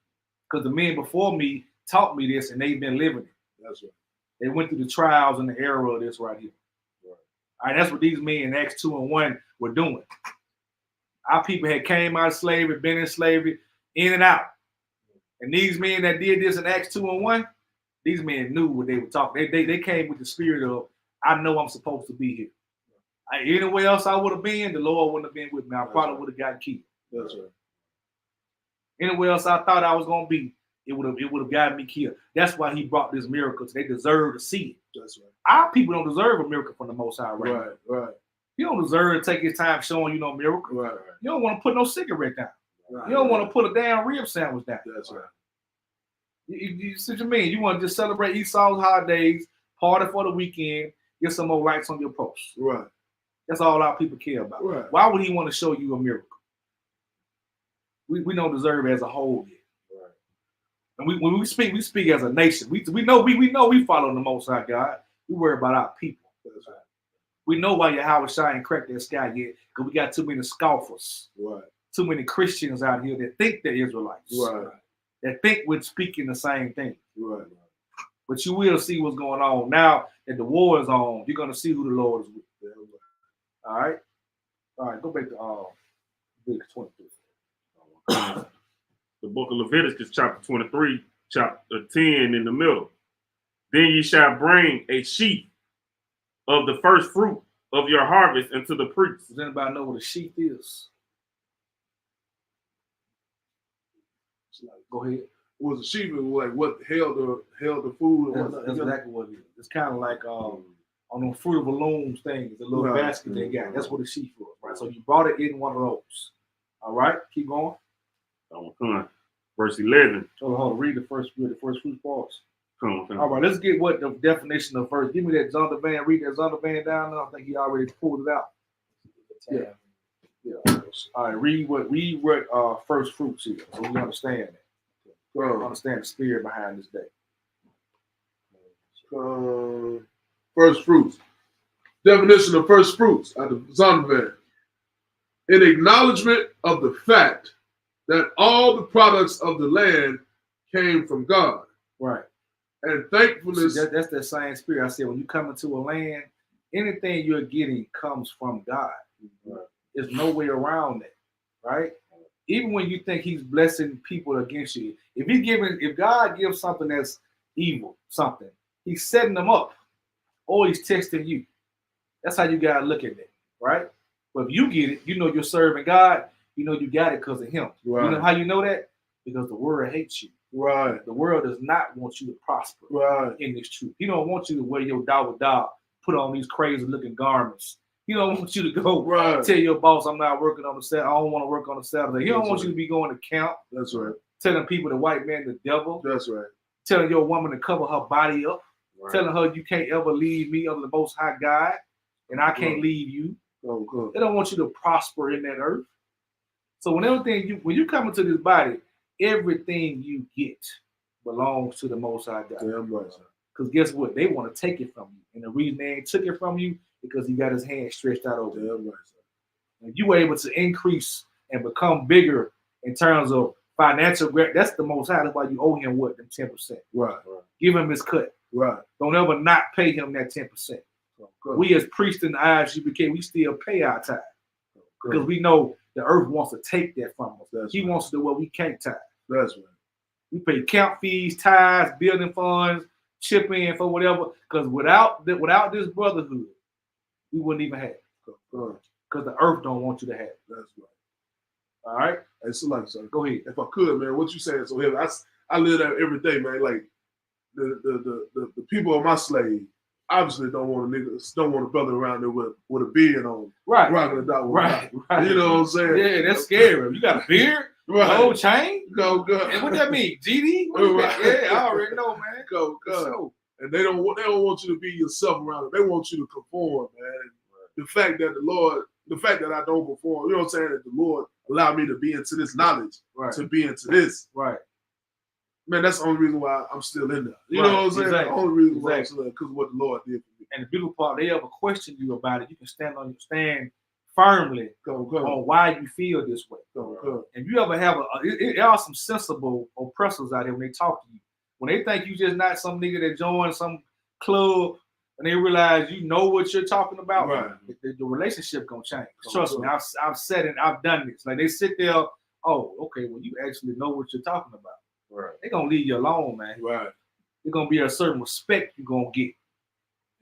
Because the men before me taught me this and they've been living it. That's right. They went through the trials and the error of this right here. Right. All right, that's what these men in Acts 2 and 1 were doing. Our people had came out of slavery, been in slavery, in and out. And these men that did this in Acts 2 and 1, these men knew what they were talking. They came with the spirit of, I know I'm supposed to be here. Anywhere else I would have been, the Lord wouldn't have been with me. I probably would have got killed. That's right. Anywhere else I thought I was going to be, it would have gotten me killed. That's why he brought this miracle. They deserve to see it. That's right. Our people don't deserve a miracle from the Most High right now. Right. Right. You don't deserve to take his time showing you no miracle. Right. You don't want to put no cigarette down. Right. You don't want to put a damn rib sandwich down. That's right. You see what you mean? You want to just celebrate Esau's holidays, party for the weekend, get some more likes on your post. Right. That's all our people care about. Right. Why would he want to show you a miracle? We don't deserve it as a whole yet. Right. And when we speak as a nation. We know we follow the Most High God. We worry about our people. That's right. We know why Yahweh Shai ain't cracked that sky yet, because we got too many scoffers, Right. too many Christians out here that think they're Israelites, Right. that think we're speaking the same thing. Right. But you will see what's going on. Now that the war is on, you're going to see who the Lord is with. All right? All right, go back to Leviticus 23. The book of Leviticus, chapter 23, chapter 10 in the middle. Then ye shall bring a sheaf of the first fruit of your harvest into the priest. Does anybody know what a sheath is? Go ahead. Was the sheep like what held the food? And That's exactly what it is. It's kind of like on the fruit of a loom thing, the little Right. basket they got. That's what a sheath was, right? So you brought it in one of those. All right, keep going. Verse 11. Hold on, read the first fruit parts. Come on. All right, let's get what the definition of first. Give me that Zondervan. Read that Zondervan down there. I think he already pulled it out. Yeah. All right, read what first fruits is, so we understand that. We understand the spirit behind this day. First fruits. Definition of first fruits out of Zondervan. In acknowledgement of the fact that all the products of the land came from God. Right. And thankfulness. That's that same spirit. I said when you come into a land, anything you're getting comes from God. Right. There's no way around it, right? Even when you think he's blessing people against you, if God gives something that's evil, something, he's setting them up or he's testing you. That's how you gotta look at it, right? But if you get it, you know you're serving God, you know you got it because of him. Right. You know how you know that? Because the world hates you. Right. The world does not want you to prosper Right. in this truth. He don't want you to wear your dawah, put on these crazy looking garments. He don't want you to go Right. tell your boss, I'm not working on the Saturday. I don't want to work on the Saturday. He don't That's want right. you to be going to camp, That's right. telling people the white man the devil, That's right. telling your woman to cover her body up, Right. telling her you can't ever leave me under the Most High God, and I can't leave you. Come. They don't want you to prosper in that earth. So when you come into this body, everything you get belongs to the Most High God. Damn right, sir. Because guess what? They want to take it from you. And the reason they ain't took it from you because he got his hand stretched out over you. Damn right, sir. And you were able to increase and become bigger in terms of financial, that's the Most High. That's why you owe him what? Them 10%. Right. Give him his cut. Right. Don't ever not pay him that 10%. Come. We as priests in the ISUBK, we still pay our tithe because we know the earth wants to take that from us. That's He right. wants to do what we can't tithe. That's right. We pay camp fees, tithes, building funds, chip in for whatever. Because without this brotherhood, we wouldn't even have it. Come. Because the earth don't want you to have it. That's right. All right, It's like, sir. go ahead. If I could, man, what you saying so heavy. I live that every day, man. Like the people on my slave obviously don't want a brother around there with a beard on, Right, rocking a dot with right, a right. You know what I'm saying? Yeah, that's scary. You got a beard, Right. gold chain. Go good. And what that mean? GD? What is that? Right. Yeah, I already know, man. Go For good. sure. And they don't want you to be yourself around them. They want you to conform, man. And the fact that I don't perform, you know what I'm saying, that the Lord allowed me to be into this knowledge, Right, to be into this, right. man, that's the only reason why I'm still in there. You Right, know what I'm saying? exactly, The only reason why I'm exactly. still in there, because of what the Lord did for me. And the beautiful part, they ever question you about it, you can stand firmly Come. on why you feel this way. Come. If you ever have there are some sensible oppressors out there when they talk to you. When they think you just not some nigga that joined some club and they realize you know what you're talking about, Right. the relationship gonna change. Come Trust on. me, I've said it, I've done this. Like they sit there, oh, okay, well, you actually know what you're talking about. Right. They're gonna leave you alone, man. Right. There's gonna be a certain respect you're gonna get.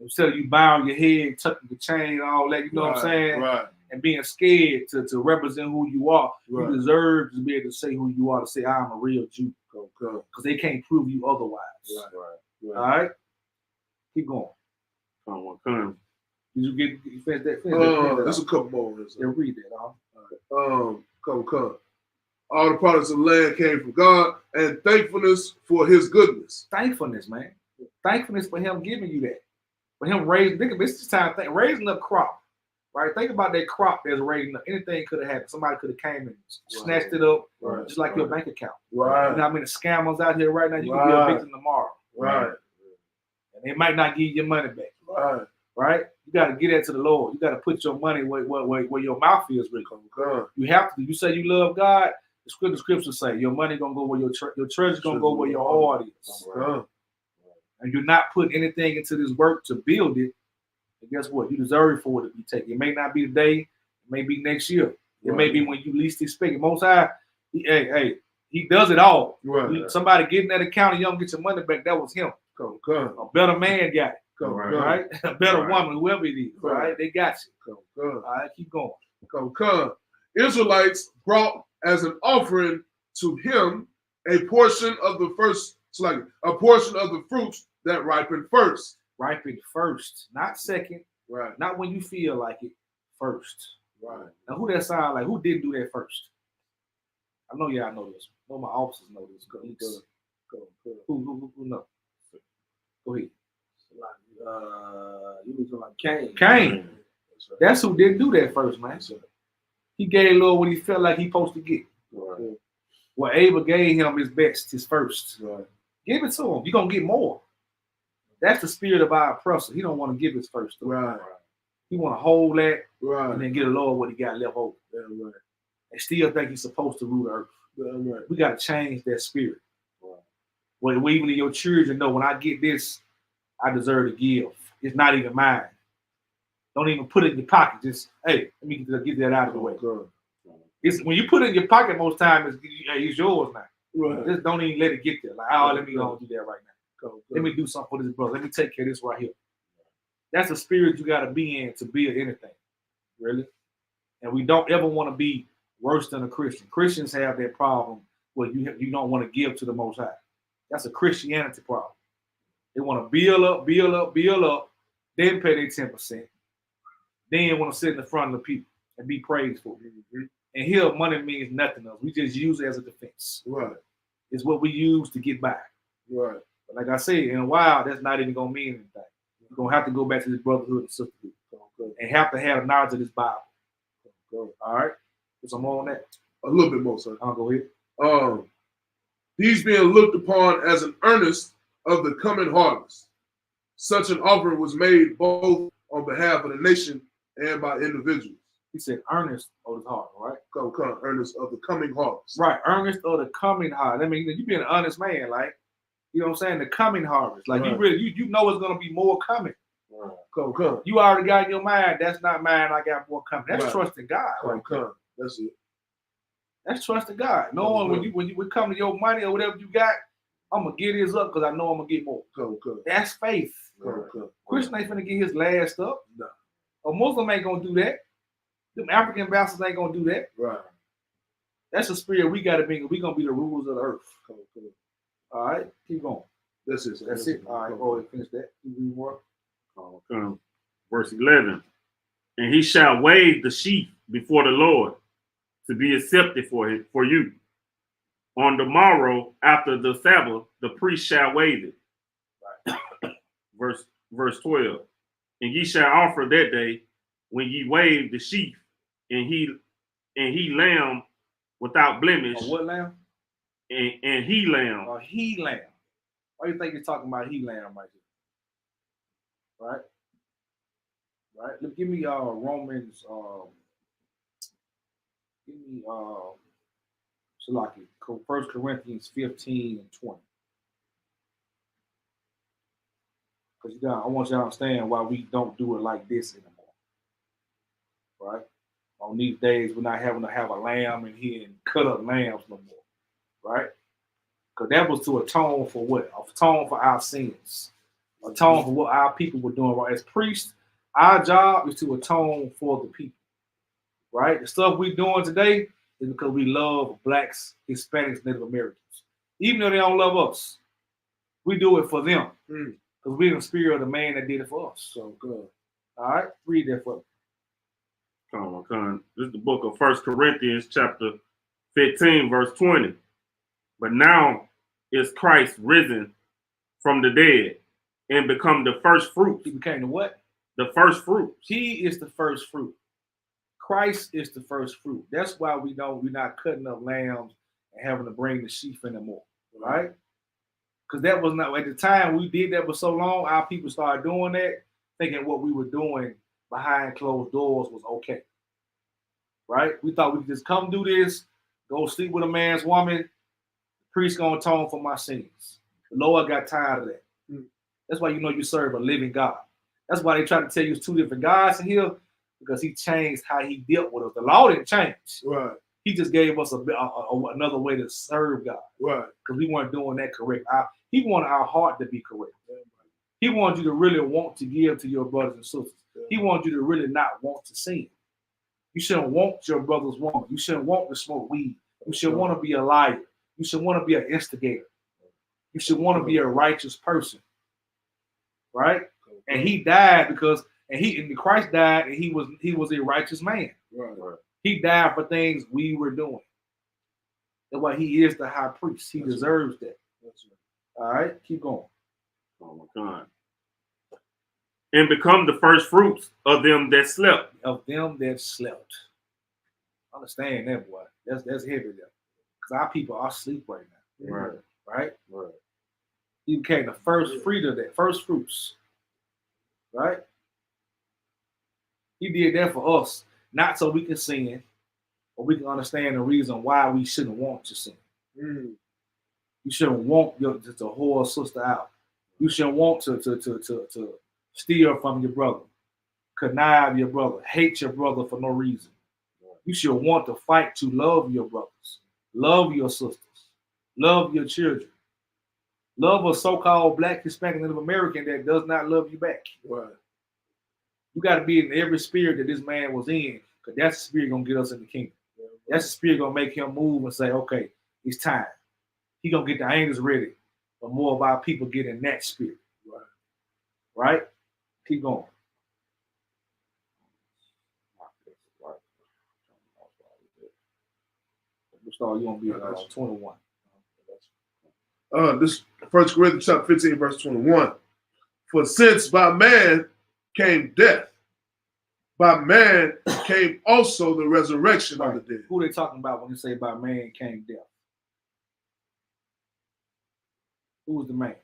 Instead of you bowing your head, tucking the chain, all that, you know what I'm saying? Right. And being scared to represent who you are. Right. You deserve to be able to say who you are, to say I'm a real Jew. Come. Because they can't prove you otherwise. Right. All right? Keep going. Come. Did you finish that? Finish that There's a couple more. yeah, read that, huh? Come. All the products of the land came from God, and thankfulness for his goodness. Thankfulness, man. Thankfulness for him giving you that. For him raising, this time raising up crop. Right? Think about that crop that's raising up. Anything could have happened. Somebody could have came and snatched it up, Right. just like your bank account. Right. You know how many scammers out here right now? You could be a Right. victim tomorrow. Right. And they might not give you your money back. Right. Right? You got to get that to the Lord. You got to put your money where your mouth is, Rick. Come. You have to. You say you love God. The scriptures say your money gonna go where your treasure's gonna go where your heart is. Come. And you're not putting anything into this work to build it. And guess what? You deserve for it to be taken. It may not be today. It may be next year. It may be when you least expect it. Most High, he does it all. Right. Somebody getting that account and you don't get your money back. That was him. Come. A better man got it. Come. Right? A better Right. woman, whoever it is. Right? They got you. Come. All right, keep going. Come. Israelites brought as an offering to him a portion of the fruits that ripened first. Ripen first, not second, Right. not when you feel like it. First. Right. Now, who that sound like? Who didn't do that first? I know y'all know this. All my officers know this. Who know? Go ahead. You was like Cain. Cain. That's right. That's who didn't do that first, man. That's right. He gave Lord what he felt like he supposed to get. Right. Well, Abel gave him his best, his first. Right. Give it to him. You're going to get more. That's the spirit of our oppressor. He don't want to give his first. Right. He want to hold that Right. and then get a Lord what he got left over. Damn right. And still think he's supposed to rule the earth. Damn right. We got to change that spirit. Well, even in your children know when I get this, I deserve to give. It's not even mine. Don't even put it in your pocket. Just, hey, let me get that out of the way. Come. It's when you put it in your pocket most times, it's yours now. Right. Just don't even let it get there. Like, oh, let me go and do that right now. Come. Let me do something for this brother. Let me take care of this right here. That's the spirit you got to be in to build anything. Really. And we don't ever want to be worse than a Christian. Christians have that problem where you don't want to give to the Most High. That's a Christianity problem. They want to build up, then pay their 10%. Then want to sit in the front of the people and be praised for it. And here, money means nothing else. We just use it as a defense. Right. It's what we use to get by. Right. But like I said, in a while, that's not even gonna mean anything. You're gonna have to go back to this brotherhood and sisterhood and have to have the knowledge of this Bible. All right? Put some more on that. A little bit more, sir. I'll go ahead. These being looked upon as an earnest of the coming harvest. Such an offering was made both on behalf of the nation and by individuals. He said, earnest of his heart, right? Come, earnest of the coming harvest. Right, earnest of the coming harvest. I mean, you be an honest man, like, you know what I'm saying? The coming harvest. Like, Right. you really, you know it's going to be more coming. Come. You already got in your mind, that's not mine, I got more coming. That's Right. trusting God. Right? Come. That's it. That's trusting God. Knowing when you come to your money or whatever you got, I'm going to get his up because I know I'm going to get more. Come. That's faith. Come. Christian ain't finna get his last up. No. A Muslim ain't going to do that. Them African bastards ain't going to do that. Right. That's the spirit we got to be. We're going to be the rulers of the earth. Come. All right? Keep going. That's it, sir. That's it. All right, go ahead, finish that. You read more. Verse 11. And he shall wave the sheaf before the Lord to be accepted for you. On the morrow after the Sabbath, the priest shall wave it. Right. verse 12. And ye shall offer that day when ye wave the sheaf, and he lamb without blemish. What lamb? And he lamb. He lamb. Why do you think you're talking about he lamb right here? Right? Right? Look, give me Romans, give me Salaki, 1 Corinthians 15 and 20. Because I want you to understand why we don't do it like this anymore. Right? On these days, we're not having to have a lamb in here and cut up lambs no more. Right? Because that was to atone for what? Atone for our sins. Atone for what our people were doing. Right? As priests, our job is to atone for the people. Right? The stuff we're doing today is because we love blacks, Hispanics, Native Americans. Even though they don't love us, we do it for them. Because we're in the spirit of the man that did it for us. So good. All right? Read that for me. Come on. This is the book of 1 Corinthians chapter 15, verse 20. But now is Christ risen from the dead and become the first fruit. He became the what? The first fruit. He is the first fruit. Christ is the first fruit. That's why we're not cutting up lambs and having to bring the sheep anymore, right? Because that was not, at the time we did that for so long, our people started doing that, thinking what we were doing behind closed doors was okay, right? We thought we could just come do this, go sleep with a man's woman, the priest gonna atone for my sins. The Lord got tired of that. That's why you know you serve a living God. That's why they try to tell you it's two different gods in here, because he changed how he dealt with us. The law didn't change. Right. He just gave us another way to serve God. Right. Because we weren't doing that correct. He wanted our heart to be correct. He wanted you to really want to give to your brothers and sisters. He wanted you to really not want to sin. You shouldn't want your brother's woman. You shouldn't want to smoke weed. You should want to be a liar. You should want to be an instigator. You should want to be a righteous person. Right? And he died because Christ died and he was a righteous man. Right. He died for things we were doing. That's why he is the high priest. He deserves that. That's right. All right, keep going. Oh my God. And become the first fruits of them that slept. Of them that slept. Understand that, boy. That's heavy there. Because our people are asleep right now. Right. Right? Right. He became the first fruit of that, first fruits. Right? He did that for us, not so we can sin, but we can understand the reason why we shouldn't want to sin. You shouldn't want to whore a sister out. You shouldn't want to steal from your brother, connive your brother, hate your brother for no reason. You should want to fight to love your brothers, love your sisters, love your children. Love a so-called black, Hispanic, Native American that does not love you back. Right. You got to be in every spirit that this man was in, because that's the spirit going to get us in the kingdom. That's the spirit going to make him move and say, okay, it's time. He going to get the angels ready. But more of our people get in that spirit. Right? Keep going. We'll start, you going to be at 21. This 1 Corinthians chapter 15, verse 21. For since by man came death, by man came also the resurrection of the dead. Who they talking about when they say by man came death? Who was the man?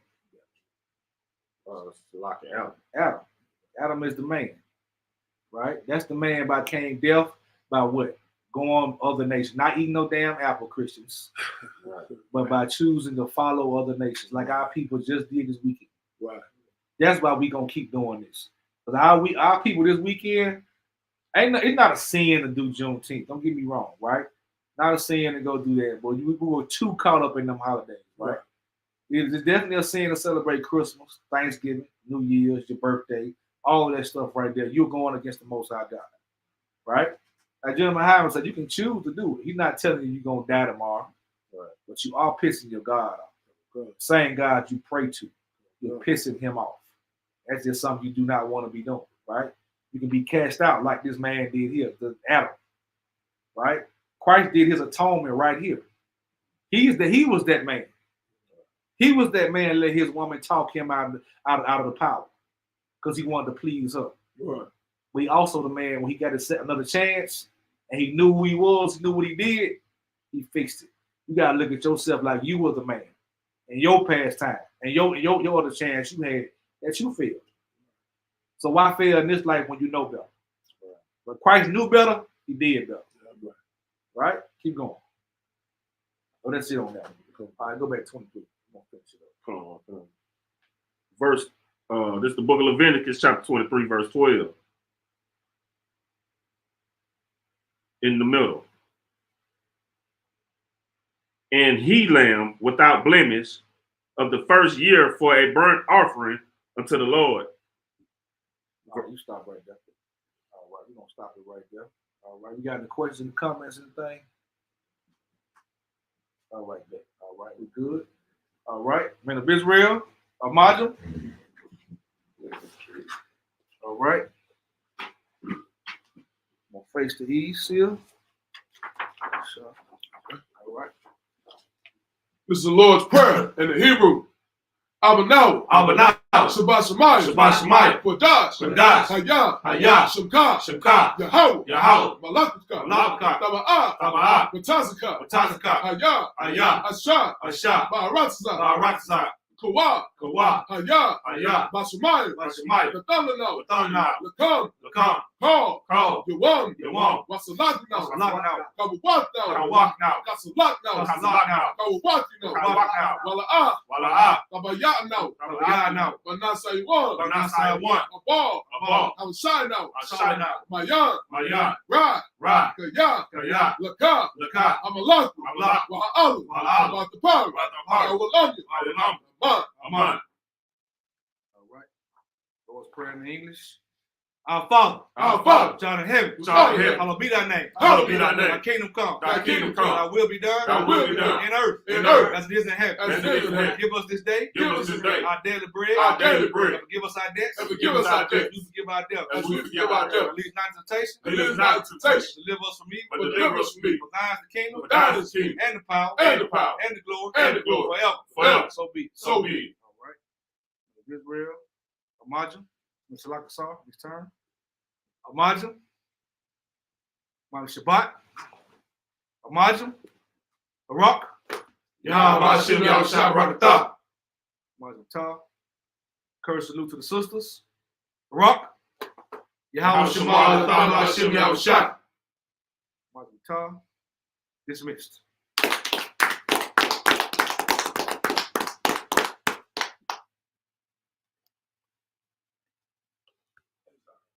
Like Adam. Adam. Adam is the man, right? That's the man by came death by what? Going other nations, not eating no damn apple, Christians, but by choosing to follow other nations, like our people just did this weekend. Right. That's why we gonna keep doing this. Because our people this weekend, it's not a sin to do Juneteenth. Don't get me wrong, right? Not a sin to go do that, but we were too caught up in them holidays, right? It's definitely a sin to celebrate Christmas, Thanksgiving, New Year's, your birthday, all of that stuff right there. You're going against the Most High God, right? Like Jeremiah Hyman said, you can choose to do it. He's not telling you you're going to die tomorrow, right? But you are pissing your God off. Right. Same God you pray to, you're pissing him off. That's just something you do not want to be doing, right? You can be cast out like this man did here, the Adam, right? Christ did his atonement right here. He was that man. He was that man that let his woman talk him out of the power because he wanted to please her. Right. But he also the man when he got to set another chance and he knew who he was, he knew what he did, he fixed it. You gotta look at yourself like you were the man in your past time and your other chance you had that you failed. So why fail in this life when you know better? Right. But Christ knew better, he did better. Right? Keep going. Oh, that's it on that. All right, go back to 23. Come on. Verse, this is the book of Leviticus, chapter 23, verse 12. In the middle. And he lamb without blemish of the first year for a burnt offering unto the Lord. All right, you stop right there. All right, we're going to stop it right there. All right, you got any questions, comments, anything? All right, then. All right, we're good. All right, men of Israel, Amajah. All right. I'm going to face the east here. All right. This is the Lord's Prayer in the Hebrew. Abanaw. Shabbat Shemayim. Kodash. Hayah. Shemka. Yahweh. Malakutka. Taba'ah. Matazaka. Hayah. Ashah. Ba'aratzah. Kawah. Hayah. Bashemayim. Katalana. Lakam. Paul. Yawam. Wasalakna. Kawakna. Kasalakna. Kawakna. Wala'ah. Kabaya'na. Banasaywan. Abal. Avshayna. Mayan. Ra. Kaya. Laka. Amalak. Waha'alu. Abatapar. Awalanyu. Aman. All right. Lord's Prayer in English. Our Father, which art in heaven, hallowed be thy name. Thy kingdom come. Thy will be done. In earth. As it is in heaven. Give us this day. Our daily bread. And forgive us our debts. We forgive our debtors. Lead not into temptation. Deliver us from evil. For thine is the kingdom. And the power. And the glory. Forever. So be it. All right. Israel, Amajah, Mr. Lakasar, his turn. Amajah, Shabbat, Amajah, Barak, Yahweh Yahushua Barakatah. Amajah Ta. Courage salute to the sisters. Barak, Yahweh Shema Yahushua. Amajah Ta. Dismissed.